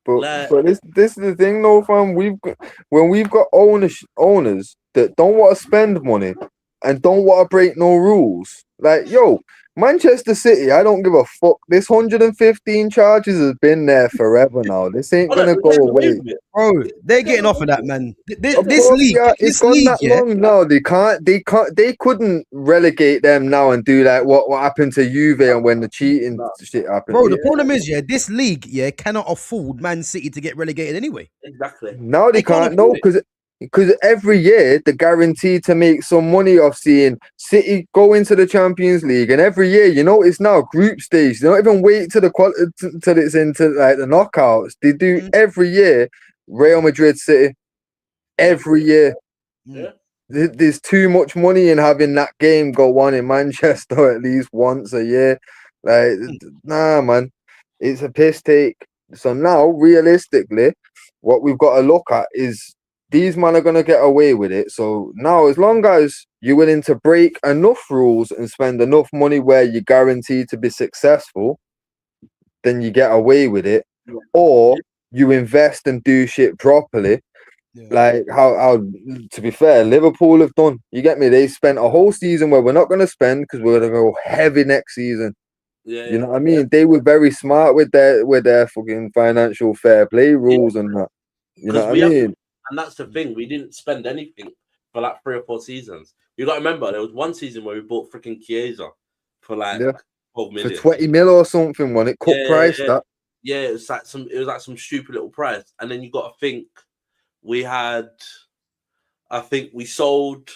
But this is the thing, though, fam. When we've got owners that don't want to spend money and don't want to break no rules. Like, yo, Manchester City, I don't give a fuck. This 115 charges has been there forever now. This ain't gonna go away, bro. They're getting off of that, man. This league, it's gone that long now. They couldn't relegate them now and do like what happened to Juve and when the cheating shit happened. Bro, the problem is, this league, cannot afford Man City to get relegated anyway. Exactly. Now they can't. No, because every year they're guaranteed to make some money off seeing City go into the Champions League, and every year you notice now group stage. They don't even wait till till it's into like the knockouts. They do every year. Real Madrid, City, every year. Yeah. There's too much money in having that game go on in Manchester at least once a year. Like, nah, man, it's a piss take. So now, realistically, what we've got to look at is these men are going to get away with it. So now, as long as you're willing to break enough rules and spend enough money where you're guaranteed to be successful, then you get away with it. Or you invest and do shit properly. Like how to be fair, Liverpool have done. You get me? They spent a whole season where we're not going to spend because we're going to go heavy next season. You know what I mean? They were very smart with their fucking financial fair play rules and that. You know what I mean? And that's the thing. We didn't spend anything for like 3 or 4 seasons. You got to remember, there was one season where we bought freaking Chiesa for like 12 million. For 20 mil or something, when it cut price that. Yeah, it was like some stupid little price. And then you got to think I think we sold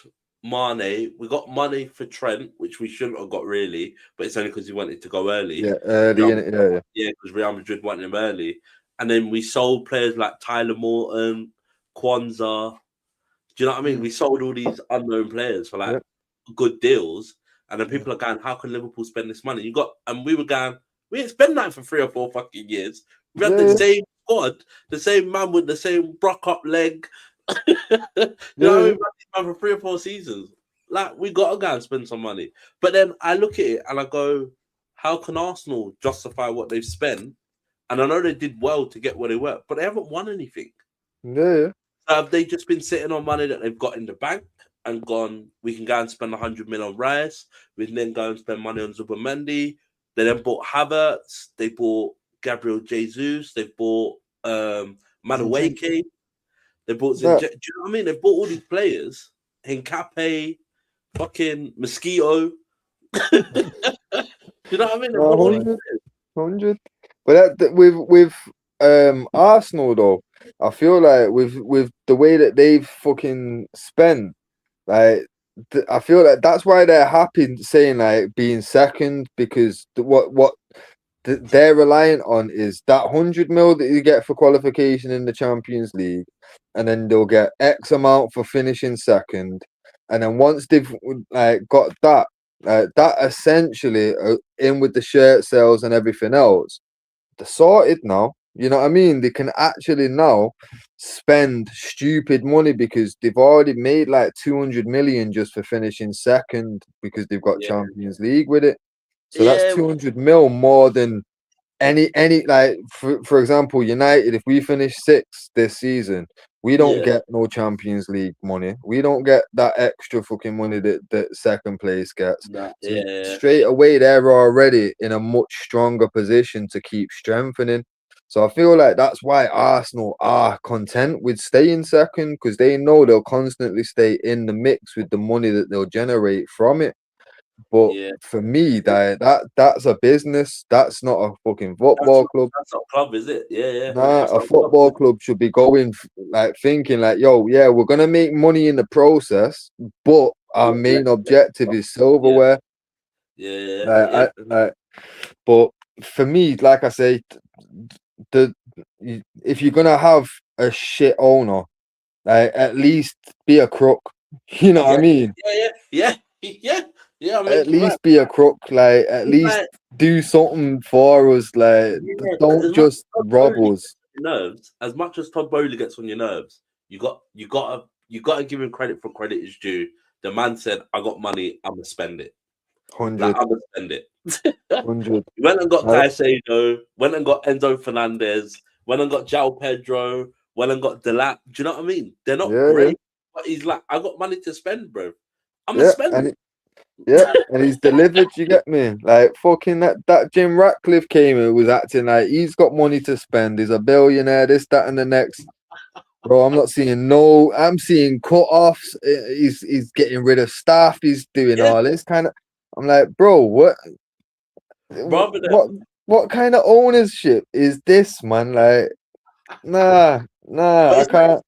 Mane. We got money for Trent, which we shouldn't have got really, but it's only because he wanted to go early. Yeah, early. Yeah, because Real Madrid wanted him early. And then we sold players like Tyler Morton, Kwanzaa. Do you know what I mean? We sold all these unknown players for like good deals. And then people are going, how can Liverpool spend this money? And we were going, we ain't spend that for 3 or 4 fucking years. We had the same squad, the same man with the same brock up leg. You know what I mean? Man for 3 or 4 seasons. Like, we got to go and spend some money. But then I look at it and I go, how can Arsenal justify what they've spent? And I know they did well to get where they were, but they haven't won anything. Yeah. So have they just been sitting on money that they've got in the bank and gone, we can go and spend 100 million on Rice, we can then go and spend money on Zubimendi. They then bought Havertz, they bought Gabriel Jesus, they bought Madueke, they bought do you know what I mean? They bought all these players, Hincape, fucking Mosquito. Do you know what I mean? 100. But with Arsenal though, I feel like with the way that they've fucking spent, like I feel like that's why they're happy saying like being second, because what they're reliant on is that 100 mil that you get for qualification in the Champions League, and then they'll get X amount for finishing second, and then once they've like got that, that essentially in with the shirt sales and everything else, they're sorted now. You know what I mean? They can actually now spend stupid money because they've already made like 200 million just for finishing second because they've got Champions League with it. So that's 200 mil more than any like for example, United, if we finish sixth this season, we don't get no Champions League money. We don't get that extra fucking money that second place gets. Straight away, they're already in a much stronger position to keep strengthening. So I feel like that's why Arsenal are content with staying second, because they know they'll constantly stay in the mix with the money that they'll generate from it. But for me, that's a business. That's not a fucking football club. That's not a club, is it? Yeah. Nah, a football club should be going like thinking like, yo, yeah, we're gonna make money in the process, but our main objective is silverware. But for me, like I say, if you're gonna have a shit owner, like at least be a crook. You know what I mean? Yeah. At least be a crook. Like at least do something for us. Like don't just rob us. Nerves. As much as Todd Bowley gets on your nerves, you gotta give him credit for credit is due. The man said, "I got money. I'm gonna spend it. 100. Like, I'm gonna spend it." 100. Went and got Caicedo. Went and got Enzo Fernandez. Went and got João Pedro. Went and got Delap. Do you know what I mean? They're not great, but he's like, "I got money to spend, bro. I'm gonna spend it." And he's delivered. You get me? Like fucking that Jim Ratcliffe came and was acting like he's got money to spend. He's a billionaire. This, that, and the next. Bro, I'm not seeing no. I'm seeing cut-offs. He's getting rid of staff. He's doing all this kind of. I'm like, bro, what kind of ownership is this, man? Like, nah, I can't.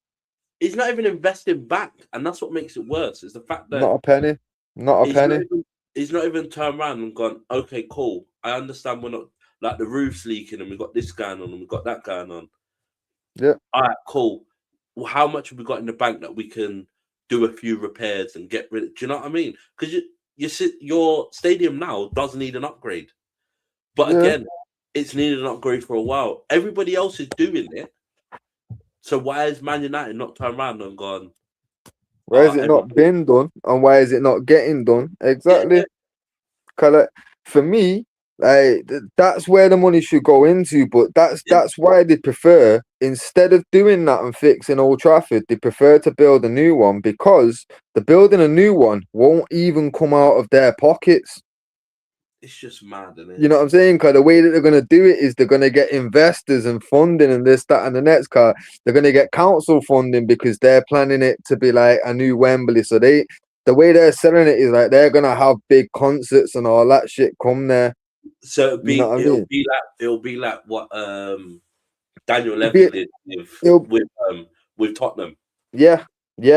He's not even investing back, and that's what makes it worse. Is the fact that not a penny. He's not even turned around and gone, okay, cool. I understand we're not like the roof's leaking and we've got this going on and we've got that going on. Yeah. All right, cool. Well, how much have we got in the bank that we can do a few repairs and get rid of? Do you know what I mean? Because your stadium now does need an upgrade. But again, it's needed an upgrade for a while. Everybody else is doing it. So why is Man United not turned around and gone? Why has it not been done, and why is it not getting done? Exactly. Cause for me, like that's where the money should go into. But that's why they prefer, instead of doing that and fixing Old Trafford, they prefer to build a new one, because the building a new one won't even come out of their pockets. It's just mad, isn't it? You know what I'm saying? Because the way that they're going to do it is they're going to get investors and funding and this, that, and the next car. They're going to get council funding because they're planning it to be like a new Wembley. So the way they're selling it is like they're going to have big concerts and all that shit come there. So it'll be like what Daniel Levy did with Tottenham. Yeah.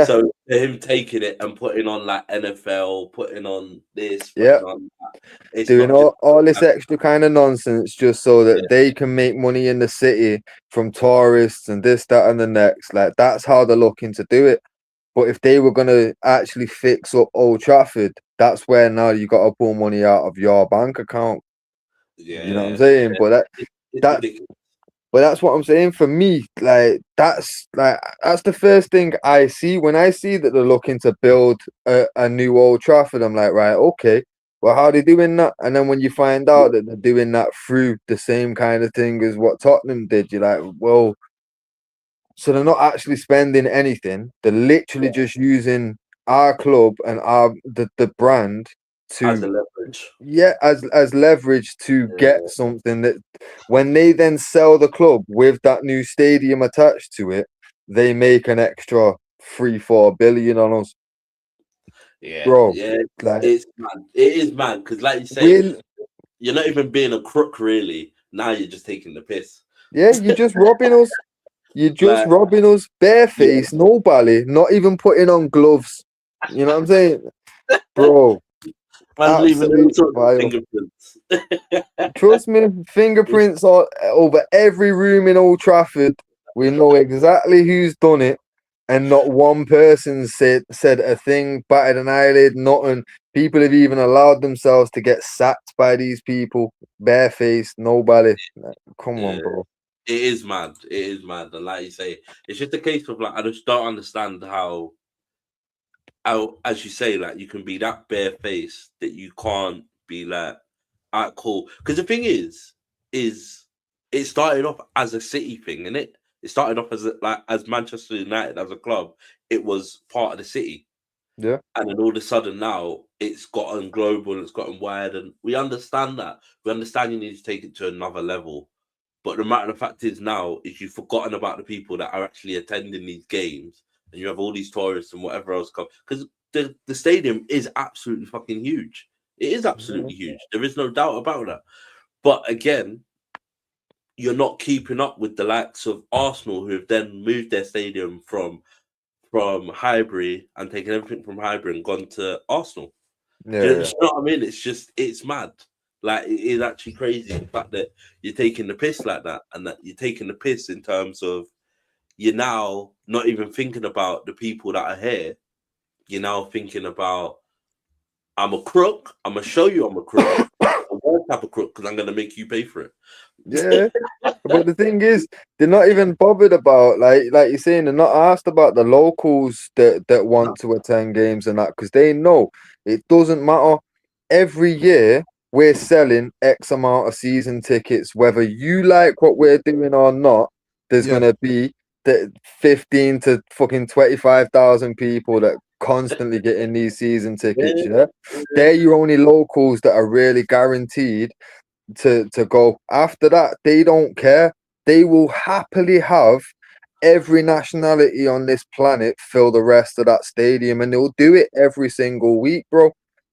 So him taking it and putting on like NFL, putting on this, on that. Doing all this extra kind of nonsense just so that they can make money in the city from tourists and this, that, and the next. Like that's how they're looking to do it. But if they were going to actually fix up Old Trafford, that's where now you got to pull money out of your bank account. You know what I'm saying? But But that's what I'm saying. For me, that's the first thing I see when I see that they're looking to build a new Old Trafford. I'm like, right, okay, well, how are they doing that? And then when you find out that they're doing that through the same kind of thing as what Tottenham did, you're like, well, so they're not actually spending anything. They're literally just using our club and the brand to as a leverage. As leverage to get something that when they then sell the club with that new stadium attached to it, they make an extra 3-4 billion on us. Bro, it's mad. It is mad because, like you say, you're not even being a crook, really. Now you're just taking the piss. Yeah, you're just robbing us. You're just robbing us, barefaced, no bally, not even putting on gloves. You know what I'm saying? bro. Man's leaving all Absolute sorts of vile. fingerprints. Trust me, fingerprints are over every room in Old Trafford. We know exactly who's done it, and not one person said a thing, batted an eyelid, nothing. People have even allowed themselves to get sacked by these people, barefaced, nobody. Come on, bro. It is mad. It is mad. And like you say, it's just a case of like I just don't understand how, as you say, like you can be that barefaced that you can't be like, all right, cool. Because the thing is it started off as a City thing, innit? It started off as Manchester United as a club. It was part of the City. Yeah. And then all of a sudden now it's gotten global, it's gotten wide, and we understand that. We understand you need to take it to another level. But the matter of fact is now is you've forgotten about the people that are actually attending these games, and you have all these tourists and whatever else come, because the stadium is absolutely fucking huge. It is absolutely huge. There is no doubt about that. But again, you're not keeping up with the likes of Arsenal, who have then moved their stadium from Highbury and taken everything from Highbury and gone to Arsenal. Yeah, Do you know what I mean? It's mad. Like, it is actually crazy the fact that you're taking the piss like that, and that you're taking the piss in terms of you're now not even thinking about the people that are here. You're now thinking about, I'm a crook. I'm going to show you I'm a crook. I won't have a crook because I'm going to make you pay for it. Yeah. But the thing is, they're not even bothered about, like you're saying, they're not asked about the locals that want to attend games and that, because they know it doesn't matter. Every year, we're selling X amount of season tickets, whether you like what we're doing or not. There's gonna be the 15 to fucking 25,000 people that constantly getting these season tickets. Yeah, they're your only locals that are really guaranteed to go. After that, they don't care. They will happily have every nationality on this planet fill the rest of that stadium, and they'll do it every single week, bro.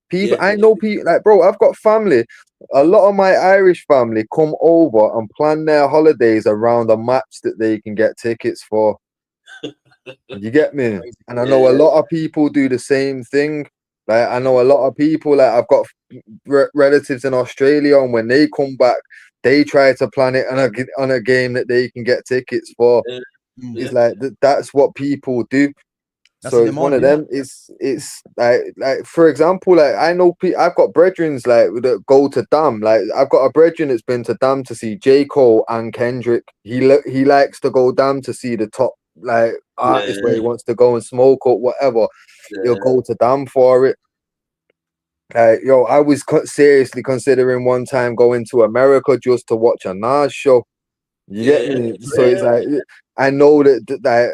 People, I know people like, bro, I've got family. A lot of my Irish family come over and plan their holidays around a match that they can get tickets for. You get me? And I know a lot of people do the same thing. Like, I know a lot of people, like, I've got relatives in Australia, and when they come back, they try to plan it on a game that they can get tickets for. It's like that's what people do. That's so it's one of them. It's like for example, like I know I've got brethrens like that go to Dam. Like I've got a brethren that's been to Dam to see J. Cole and Kendrick. He likes to go Dam to see the top like artists where he wants to go and smoke or whatever. He'll go to Dam for it. Yo, I was seriously considering one time going to America just to watch a Nas show. You get me? So it's like I know that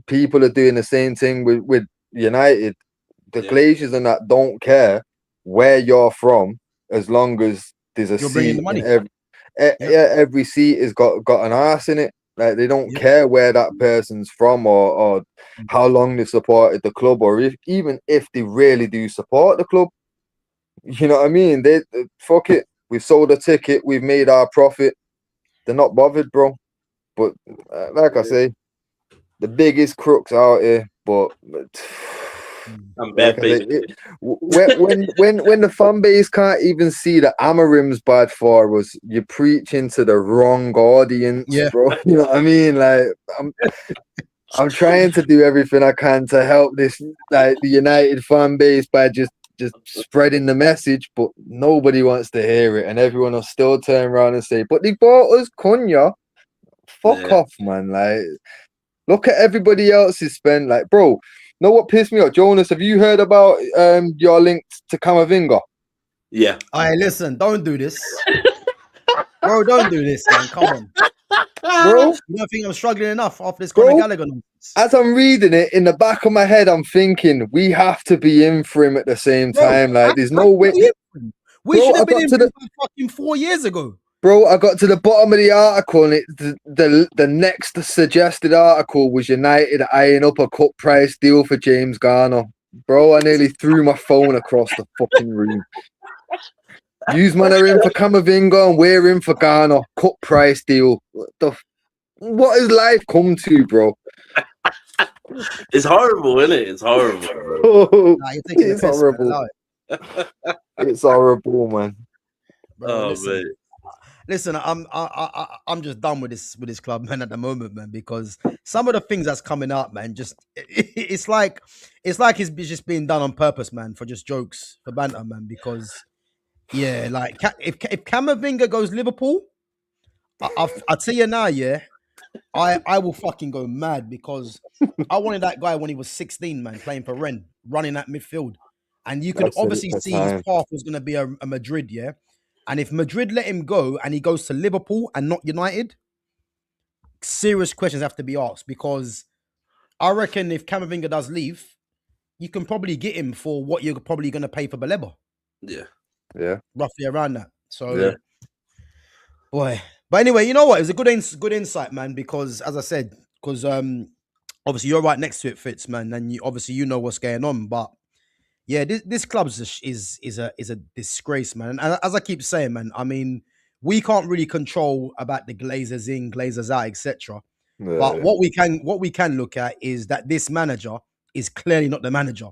people are doing the same thing with United. The Glaciers and that don't care where you're from as long as there's a seat in every seat has got an arse in it. Like they don't care where that person's from or how long they've supported the club, or even if they really do support the club. You know what I mean? They fuck it. We've sold a ticket. We've made our profit. They're not bothered, bro. But like I say, the biggest crooks out here. But like I say, when the fan base can't even see the Amarim's bad for us, you're preaching to the wrong audience, bro. You know what I mean? Like I'm trying to do everything I can to help this like the United fan base by just spreading the message, but nobody wants to hear it, and everyone will still turn around and say, "But they bought us, Cunha." Fuck off, man! Like, look at everybody else's spend. Like, bro, know what pissed me off? Jonas, have you heard about your link to Camavinga? Yeah. Alright, listen, don't do this, bro. Don't do this, man. Come on, bro. You don't think I'm struggling enough after this Conor Gallagher nonsense? As I'm reading it, in the back of my head, I'm thinking we have to be in for him at the same time. Like, there's no way. We should have been in for him fucking 4 years ago. Bro, I got to the bottom of the article, and the next suggested article was United eyeing up a cut price deal for James Garner. Bro, I nearly threw my phone across the fucking room. Yous man are in for Camavinga, and we're in for Garner. Cut price deal. What has life come to, bro? It's horrible, isn't it? It's horrible. Oh, Nah, you're taking the it's piss, man. horrible. Allow it. It's horrible, man. Bro, Mate. listen, I'm just done with this club, man, at the moment, man, because some of the things that's coming up, man, just it's like it's just being done on purpose, man, for just jokes, for banter, man. Because yeah, like if Camavinga goes Liverpool, I tell you now, yeah, I will fucking go mad because I wanted that guy when he was 16, man, playing for Rennes, running at midfield, and you could I've said it obviously for see his time. path was going to be a Madrid, yeah. And if Madrid let him go and he goes to Liverpool and not United, serious questions have to be asked, because I reckon if Camavinga does leave, you can probably get him for what you're probably going to pay for Baleba. Yeah. Roughly around that. So, Yeah. boy. But anyway, you know what? It was a good insight, man, because as I said, because obviously you're right next to it, Fitz, man, and you know what's going on. But yeah, this club is a disgrace, man. And as I keep saying, man, I mean, we can't really control about the Glazers in, Glazers out, etc. But what we can look at is that this manager is clearly not the manager.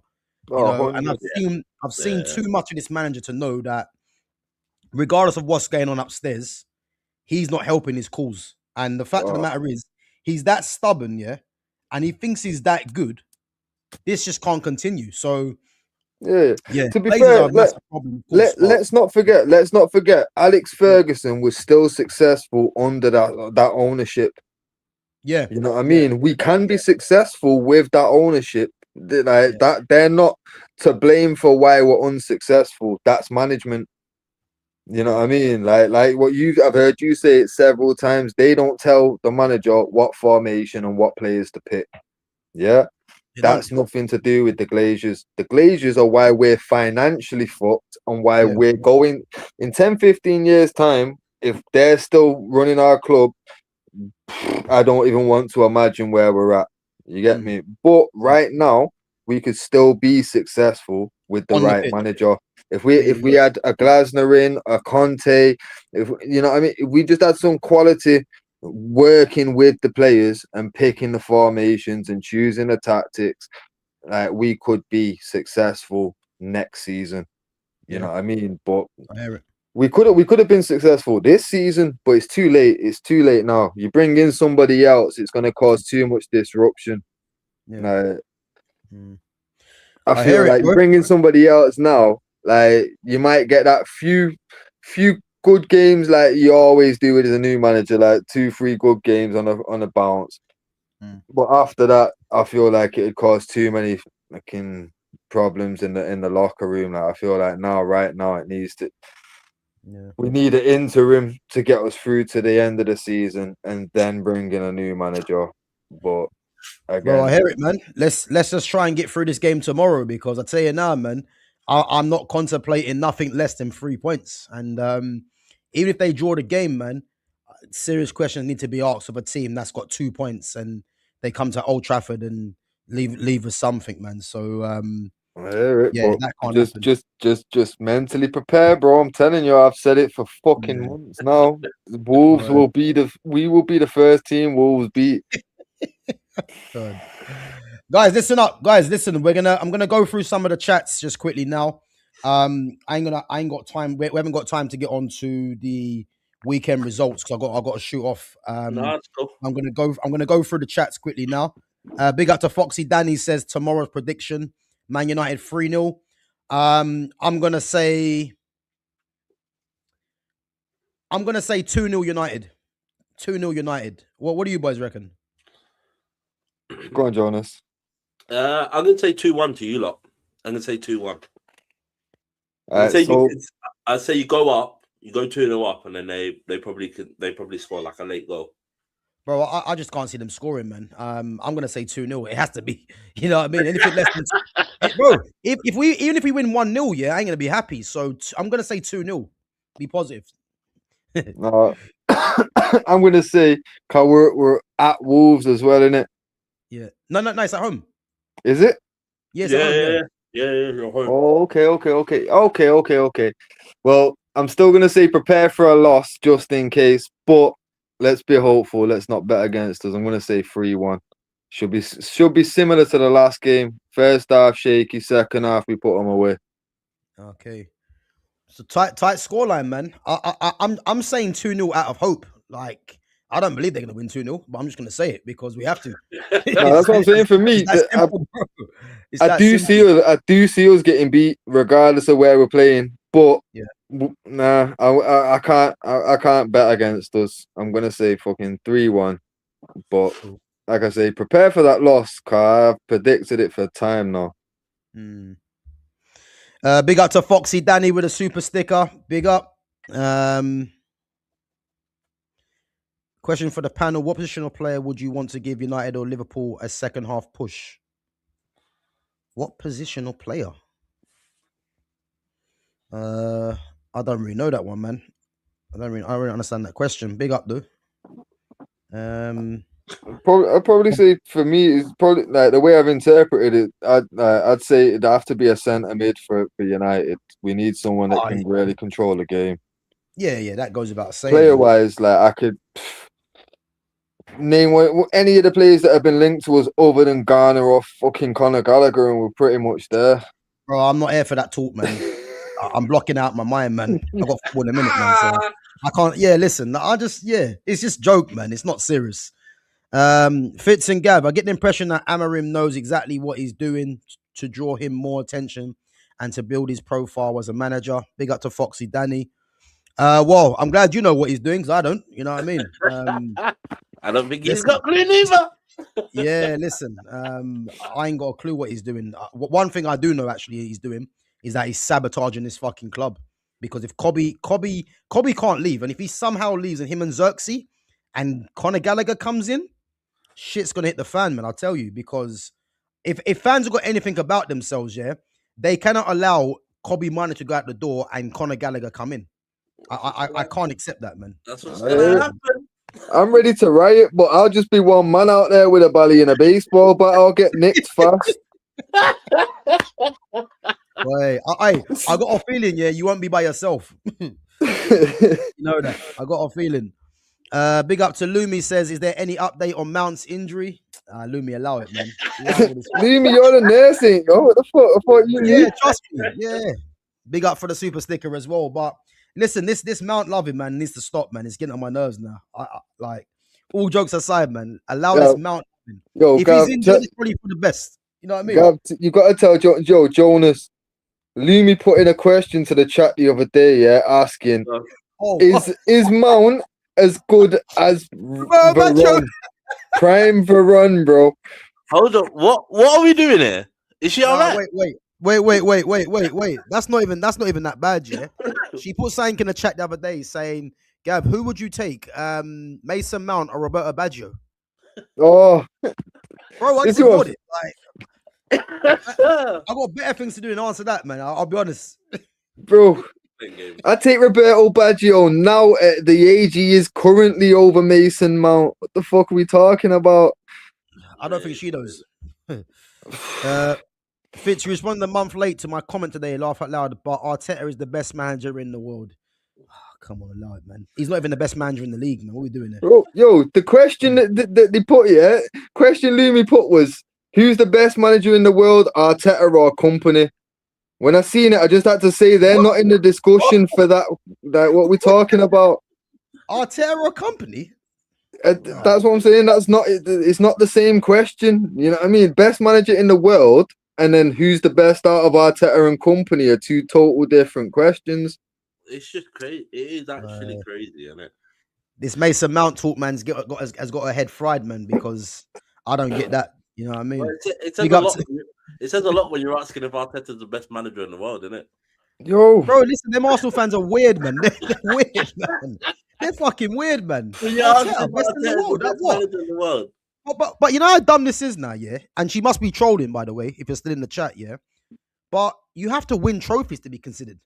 You know, and I've seen too much of this manager to know that regardless of what's going on upstairs, he's not helping his cause. And the fact of the matter is, he's that stubborn, yeah, and he thinks he's that good. This just can't continue. So yeah. To be fair, let's not forget. Alex Ferguson was still successful under that ownership. Yeah, you know what I mean. We can be successful with that ownership. That they're not to blame for why we're unsuccessful. That's management. You know what I mean? Like what I've heard you say it several times. They don't tell the manager what formation and what players to pick. Yeah. That's nothing to do with the Glazers. The Glazers are why we're financially fucked and why we're going in 10, 15 years' time. If they're still running our club, I don't even want to imagine where we're at. You get me? But right now, we could still be successful with the right manager. If we had a Glasner in, a Conte, if you know what I mean, if we just had some quality working with the players and picking the formations and choosing the tactics, like we could be successful next season. You know what I mean? But we could have been successful this season, but it's too late. It's too late now. You bring in somebody else, it's going to cause too much disruption. I feel like bringing somebody else now, like you might get that few good games like you always do as a new manager, like 2-3 good games on a bounce. But after that, I feel like it'd cause too many fucking problems in the locker room. Like I feel like right now, it needs to. We need an interim to get us through to the end of the season, and then bring in a new manager. But again, bro, I hear it, man. Let's just try and get through this game tomorrow, because I tell you now, man, I'm not contemplating nothing less than 3 points. And even if they draw the game, man, serious questions need to be asked of a team that's got 2 points and they come to Old Trafford and leave us something, man. So I hear it, that can't just mentally prepare, bro. I'm telling you, I've said it for fucking months now. Wolves we will be the first team Wolves beat. Guys, listen up. Guys, listen. I'm gonna go through some of the chats just quickly now. I ain't got time. We haven't got time to get on to the weekend results because I got to shoot off. That's cool. I'm gonna go through the chats quickly now. Big up to Foxy Danny, says tomorrow's prediction: Man United 3-0. I'm gonna say 2-0 United. 2-0 United. What do you boys reckon? Go on, Jonas. I'm gonna say 2-1 to you lot. I'm gonna say 2-1. I say you go up, you go 2-0 up, and then they probably score like a late goal. Bro, I just can't see them scoring, man. I'm gonna say 2-0. It has to be, you know what I mean? Anything less than bro, if we win 1-0, yeah, I ain't gonna be happy. So I'm gonna say 2-0. Be positive. I'm gonna say because we're at Wolves as well, innit? Yeah. No, it's at home. Is it? Yes. Yeah, you're home. Oh, okay. Well, I'm still gonna say prepare for a loss just in case, but let's be hopeful. Let's not bet against us. I'm gonna say 3-1. Should be similar to the last game. First half shaky, second half we put them away. Okay. So tight scoreline, man. I'm saying 2-0 out of hope. Like, I don't believe they're gonna win 2-0, but I'm just gonna say it because we have to. No, that's what I'm saying. For me, I do see us getting beat regardless of where we're playing. But nah, I can't bet against us. I'm gonna say fucking 3-1. But like I say, prepare for that loss, cause I've predicted it for time now. Big up to Foxy Danny with a super sticker. Big up. Question for the panel: what positional player would you want to give United or Liverpool a second half push? What positional player? I don't really know that one, man. I don't really understand that question. Big up, though. I'd probably say for me, it's probably like the way I've interpreted it. I'd say it'd have to be a centre mid for United. We need someone that can really control the game. Yeah, that goes without saying. Player wise, like I could name any of the players that have been linked to us other than Garner or fucking Conor Gallagher, and we're pretty much there. Bro, I'm not here for that talk, man. I'm blocking out my mind, man. I got football in a minute, man. So I can't. Yeah, listen. It's just joke, man. It's not serious. Fitz and Gav, I get the impression that Amarim knows exactly what he's doing to draw him more attention and to build his profile as a manager. Big up to Foxy Danny. Well, I'm glad you know what he's doing because I don't. You know what I mean? I don't think he's got clue neither. Yeah, listen. I ain't got a clue what he's doing. One thing I do know actually he's doing is that he's sabotaging this fucking club. Because if Cobby can't leave, and if he somehow leaves and him and Xerxes and Conor Gallagher comes in, shit's gonna hit the fan, man. I'll tell you. Because if fans have got anything about themselves, yeah, they cannot allow Cobby Minor to go out the door and Conor Gallagher come in. I can't accept that, man. That's what's gonna happen. I'm ready to riot, but I'll just be one man out there with a bally and a baseball bat. I'll get nicked fast. Wait, I got a feeling, yeah, you won't be by yourself. You know that. I got a feeling. Big up to Lumi says, is there any update on Mount's injury? Lumi, allow it, man. Lumi, you're the nurse, ain't you? What the fuck? I thought you knew. Yeah, trust me. Yeah. Big up for the super sticker as well. But listen, this Mount loving, man, needs to stop, man. It's getting on my nerves now. I like, all jokes aside, man, allow this Mount. If he's injured, it's probably for the best. You know what I mean? Gav, you got to tell Jonas. Lumi put in a question to the chat the other day, yeah, asking, is Mount as good as Varane? Prime Varane, bro. Hold on, what are we doing here? Is she alright? Wait. That's not even that bad, yeah. She put something in the chat the other day saying, Gav, who would you take? Mason Mount or Roberto Baggio? Oh, bro, I just bought it. Like, I got better things to do than answer that, man. I'll be honest. Bro, I take Roberto Baggio now at the age he is currently over Mason Mount. What the fuck are we talking about? I don't think she knows. Fitz, you responded a month late to my comment today, laugh out loud, but Arteta is the best manager in the world. Come on, allow it, man. He's not even the best manager in the league, man. What are we doing there? Bro, yo, the question that they put here, question Lumi put was, who's the best manager in the world, Arteta or company? When I seen it, I just had to say they're not in the discussion for that. What we're talking about. Arteta or company? That's what I'm saying. That's not. It's not the same question. You know what I mean? Best manager in the world, and then who's the best out of Arteta and company are two total different questions. It's just crazy. It is actually crazy, isn't it? This Mason Mount talk, man, has got her head fried, man, because I don't get that. You know what I mean? Well, it says a lot when you're asking if Arteta's the best manager in the world, isn't it? Yo, bro, listen, them Arsenal fans are weird, man. They're weird, man. They're fucking weird, man. Best in the world. But you know how dumb this is now, yeah? And she must be trolling, by the way, if you're still in the chat, yeah? But you have to win trophies to be considered.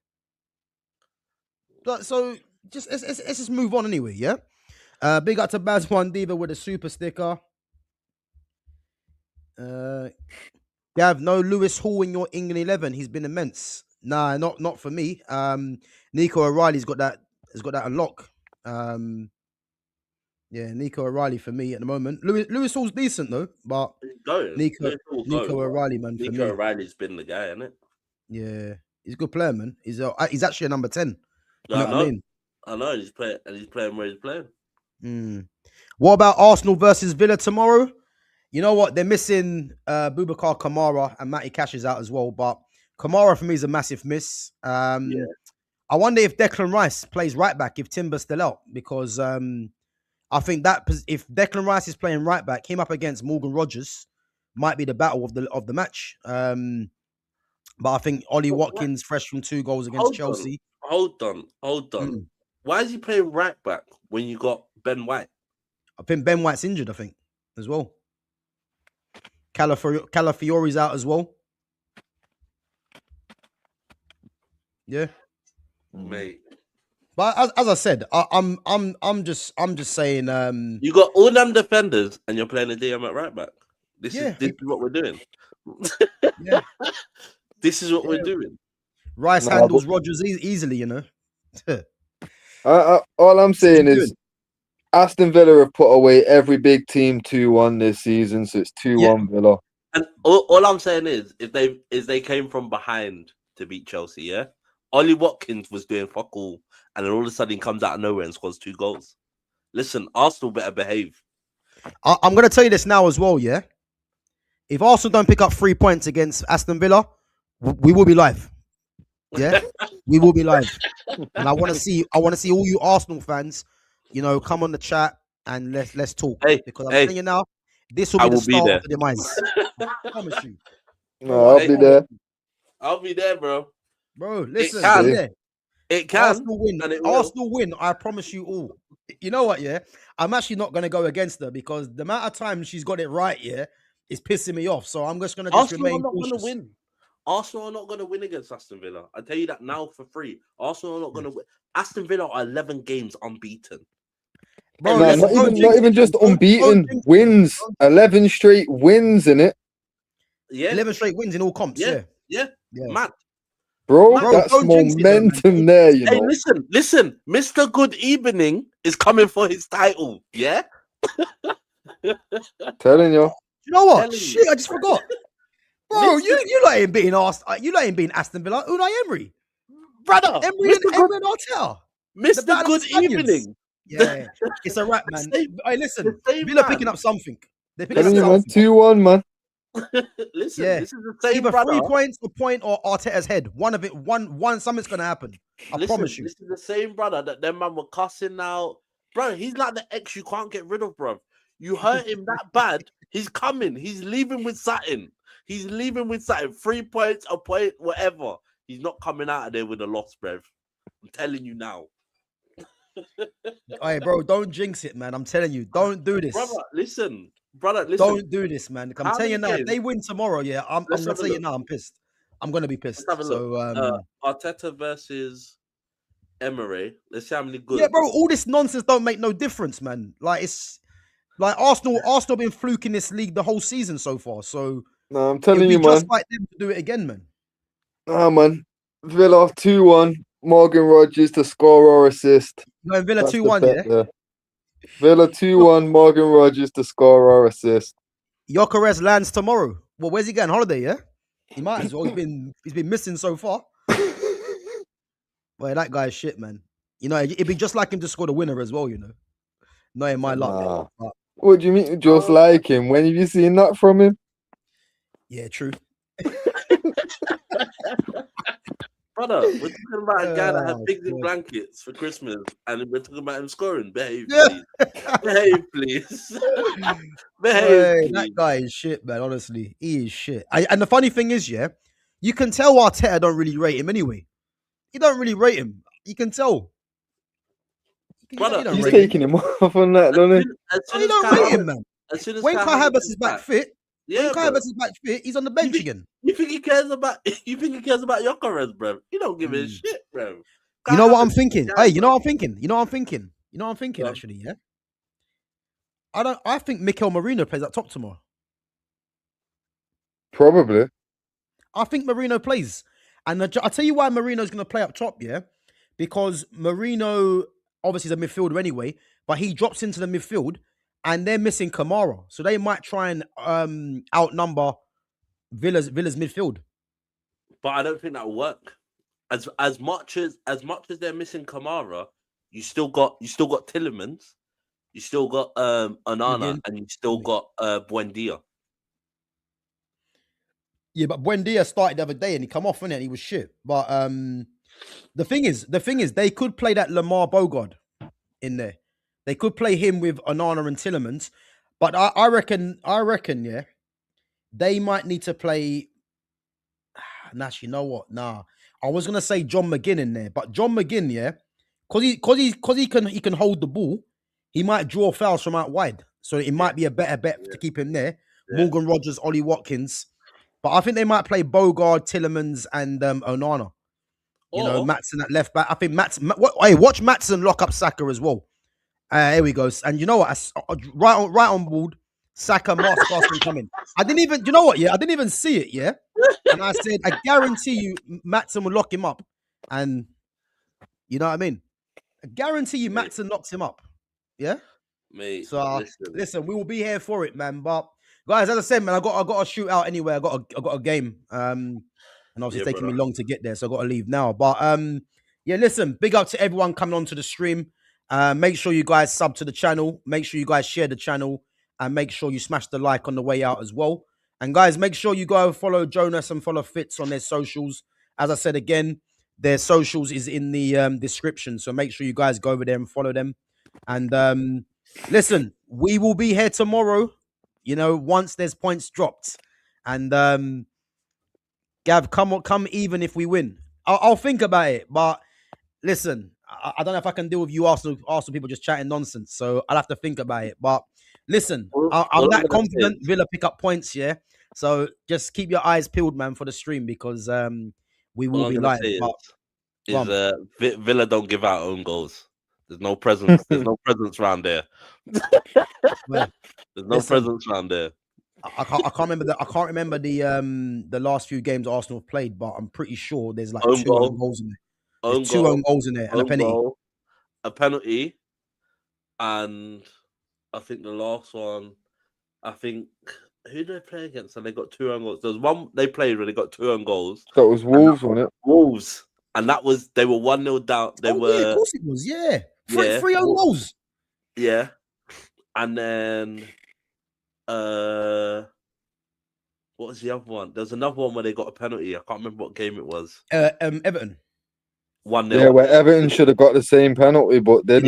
So let's just move on anyway, yeah? Big up to Baz One Diva with a super sticker. Gav, no Lewis Hall in your England 11. He's been immense. Nah, not for me. Nico O'Reilly's got that unlock. Yeah, Yeah, Nico O'Reilly for me at the moment. Lewis Hall's decent though, but Nico O'Reilly, man, for me. Nico O'Reilly's been the guy, isn't it? Yeah, he's a good player, man. He's actually a number 10. I know. He's playing where he's playing. What about Arsenal versus Villa tomorrow? You know what? They're missing Boubacar Kamara, and Matty Cash is out as well. But Kamara for me is a massive miss. I wonder if Declan Rice plays right back if Timber's still out, because I think that if Declan Rice is playing right back, him up against Morgan Rogers might be the battle of the match. But I think Ollie Watkins, fresh from 2 goals against Chelsea. Hold on. Why is he playing right back when you got Ben White? I think Ben White's injured, I think, as well. Calafiori's out as well. Yeah. Mate. But as I said, I'm just saying. You got all them defenders, and you're playing a DM at right back. This is what we're doing. Yeah. This is what we're doing. Rice handles Rodgers easily, you know. All I'm saying is Aston Villa have put away every big team 2-1 this season, so it's 2-1 Villa. And all I'm saying is, if they came from behind to beat Chelsea, yeah, Ollie Watkins was doing fuck all, and then all of a sudden he comes out of nowhere and scores 2 goals. Listen, Arsenal better behave. I'm going to tell you this now as well, yeah. If Arsenal don't pick up 3 points against Aston Villa, we will be live. Yeah, we will be live, and I want to see all you Arsenal fans, you know, come on the chat and let's talk. Because I'm telling you now, this will be the start of the demise. I promise you. No, I'll be there. I'll be there, bro. Bro, listen, it can. Arsenal win. Arsenal win. I promise you all. You know what? Yeah, I'm actually not going to go against her because the amount of time she's got it right, yeah, is pissing me off. So I'm just going to remain cautious. Arsenal are not going to win against Aston Villa. I tell you that now for free. Arsenal are not going to win. Aston Villa are 11 games unbeaten. Bro, not even just unbeaten. Wins. 11 straight wins in it. Yeah. 11 straight wins in all comps. Yeah. Mad. Bro, that's momentum there, you know. Hey, listen. Mr. Good Evening is coming for his title. Yeah? Telling you. You know what? Shit, I just forgot. Bro, you like him beating Aston Villa. Unai Emery, brother. Emery and Arteta. Mr. Good Evening. Yeah, it's a wrap, man. Hey, listen, Villa picking up something. They're picking up something. 2-1, man. Listen, this is the same either brother. 3 points, a point, or Arteta's head. One of it, one. Something's gonna happen. I promise you. This is the same brother that them man were cussing out, bro. He's like the ex you can't get rid of, bro. You hurt him that bad, he's coming. He's leaving with something. 3 points, a point, whatever. He's not coming out of there with a loss, bruv. I'm telling you now. Hey, bro, don't jinx it, man. I'm telling you, don't do this. Brother, listen. Don't do this, man. I'm telling you now, if they win tomorrow, yeah, I'm going to tell you now, I'm pissed. I'm going to be pissed. Let's have a look. Arteta versus Emery. Let's see how many good. Yeah, bro, all this nonsense don't make no difference, man. Like, it's like Arsenal been fluking this league the whole season so far, so... No, I'm telling you, man. Just like them to do it again, man. Ah, man. Villa 2-1. Morgan Rogers to score or assist. No, Villa 2-1, yeah? Villa 2-1. Morgan Rogers to score or assist. Gyökeres lands tomorrow. Well, where's he going? Holiday, yeah? He might as well. He's been missing so far. Well, that guy's shit, man. You know, it'd be just like him to score the winner as well, you know. Not in my luck. What do you mean just like him? When have you seen that from him? Yeah, true. Brother, we're talking about a guy that had pigs and blankets for Christmas, and we're talking about him scoring. Behave, please. Behave, please. Behave, please. That guy is shit, man. Honestly, he is shit. And the funny thing is, yeah, you can tell Arteta don't really rate him anyway. He don't really rate him. You can tell. Brother, he's taking him off on that, don't he? He don't rate him, man. When Kai Havertz is back fit. Yeah, when Kai Havertz is back fit, he's on the bench again. You think he cares about Gyökeres, bro? He don't give a shit, bro. You know what I'm thinking? Hey, you know what I'm thinking? Actually, yeah. I think Mikel Merino plays up top tomorrow. Probably. I think Merino plays. And I'll tell you why Merino's going to play up top, yeah? Because Merino obviously is a midfielder anyway, but he drops into the midfield and they're missing Kamara. So they might try and outnumber Villa's midfield. But I don't think that'll work. As much as they're missing Kamara, you still got Tillemans, you still got Onana, and you still got Buendia. Yeah, but Buendia started the other day and he come off, innit? And he was shit. But the thing is, they could play that Lamar Bogard in there. They could play him with Onana and Tillemans. But I reckon, yeah, they might need to play. Nash, you know what? Nah, I was gonna say John McGinn in there, but John McGinn, yeah, because he can hold the ball, he might draw fouls from out wide. So it might be a better bet to keep him there. Yeah. Morgan Rogers, Ollie Watkins. But I think they might play Bogard, Tillemans, and Onana. You know, Maatsen at left back. I think watch Maatsen lock up Saka as well. Here we go. And you know what? Right on board. Saka, Mark Sparson coming. I didn't even, you know what? Yeah, I didn't even see it. Yeah, and I said, I guarantee you, Maatsen will lock him up. And you know what I mean? I guarantee you, Maatsen locks him up. Yeah, mate. So listen, we will be here for it, man. But guys, as I said, man, I got a shoot out anyway. I got a game. And obviously it's taking me long to get there, so I got to leave now. But yeah, listen, big up to everyone coming onto the stream. Make sure you guys sub to the channel. Make sure you guys share the channel. And make sure you smash the like on the way out as well. And guys, make sure you go follow Jonas and follow Fitz on their socials. As I said again, their socials is in the description. So make sure you guys go over there and follow them. And listen, we will be here tomorrow, you know, once there's points dropped. And Gav, come even if we win. I'll think about it. But listen, I don't know if I can deal with you Arsenal people just chatting nonsense. So I'll have to think about it. But listen, I'm that confident Villa pick up points, yeah? So just keep your eyes peeled, man, for the stream because we will be live. Villa don't give out own goals. There's no presence. There's no presence around there. There's no presence around there. I can't remember the last few games Arsenal have played, but I'm pretty sure there's like two own goals in there. Two own goals in there and a penalty. A penalty, and I think the last one, who did they play against? And they got 2 own goals. There was one they played where they got 2 own goals. That was Wolves, wasn't it? Wolves. And they were 1-0 down. Yeah, of course it was, yeah. Three own goals. Yeah. And then what was the other one? There was another one where they got a penalty. I can't remember what game it was. Everton. 1-0. Yeah, where Everton should have got the same penalty, but they didn't.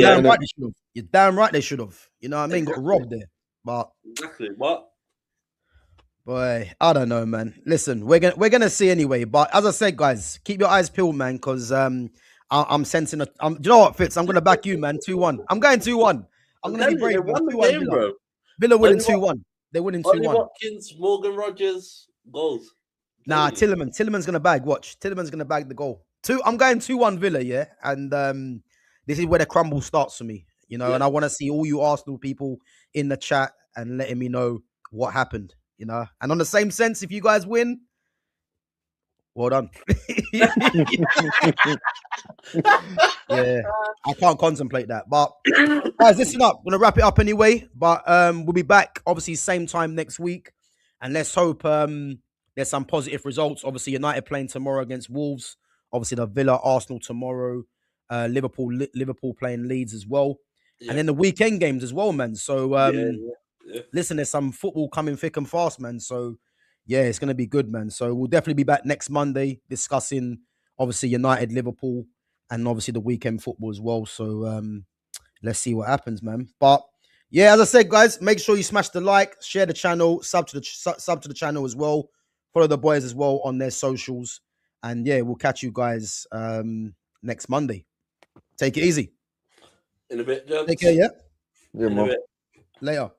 You're damn right they should have. You know what I mean? Got robbed there. But exactly what? Boy, I don't know, man. Listen, we're gonna see anyway. But as I said, guys, keep your eyes peeled, man, because I'm sensing do you know what, Fitz? I'm gonna back you, man. 2-1. I'm going 2-1. I'm gonna be brave. Won the game, bro. Villa winning 2-1. They're winning 2-1. Watkins, Morgan Rogers, goals. Nah, Tillemans gonna bag. Watch, Tillemans gonna bag the goal. I'm going 2-1 Villa, yeah, and this is where the crumble starts for me, you know. Yeah. And I want to see all you Arsenal people in the chat and letting me know what happened, you know. And on the same sense, if you guys win, well done. Yeah, I can't contemplate that. But guys, listen up. I'm gonna wrap it up anyway. But we'll be back obviously same time next week, and let's hope there's some positive results. Obviously, United playing tomorrow against Wolves. Obviously, the Villa, Arsenal tomorrow, Liverpool playing Leeds as well, and then the weekend games as well, man. So, listen, there's some football coming thick and fast, man. So, yeah, it's gonna be good, man. So we'll definitely be back next Monday discussing obviously United, Liverpool, and obviously the weekend football as well. So, let's see what happens, man. But yeah, as I said, guys, make sure you smash the like, share the channel, sub to the channel as well. Follow the boys as well on their socials. And yeah, we'll catch you guys next Monday. Take it easy. In a bit, gents. Take care, yeah? Yeah, man. Later.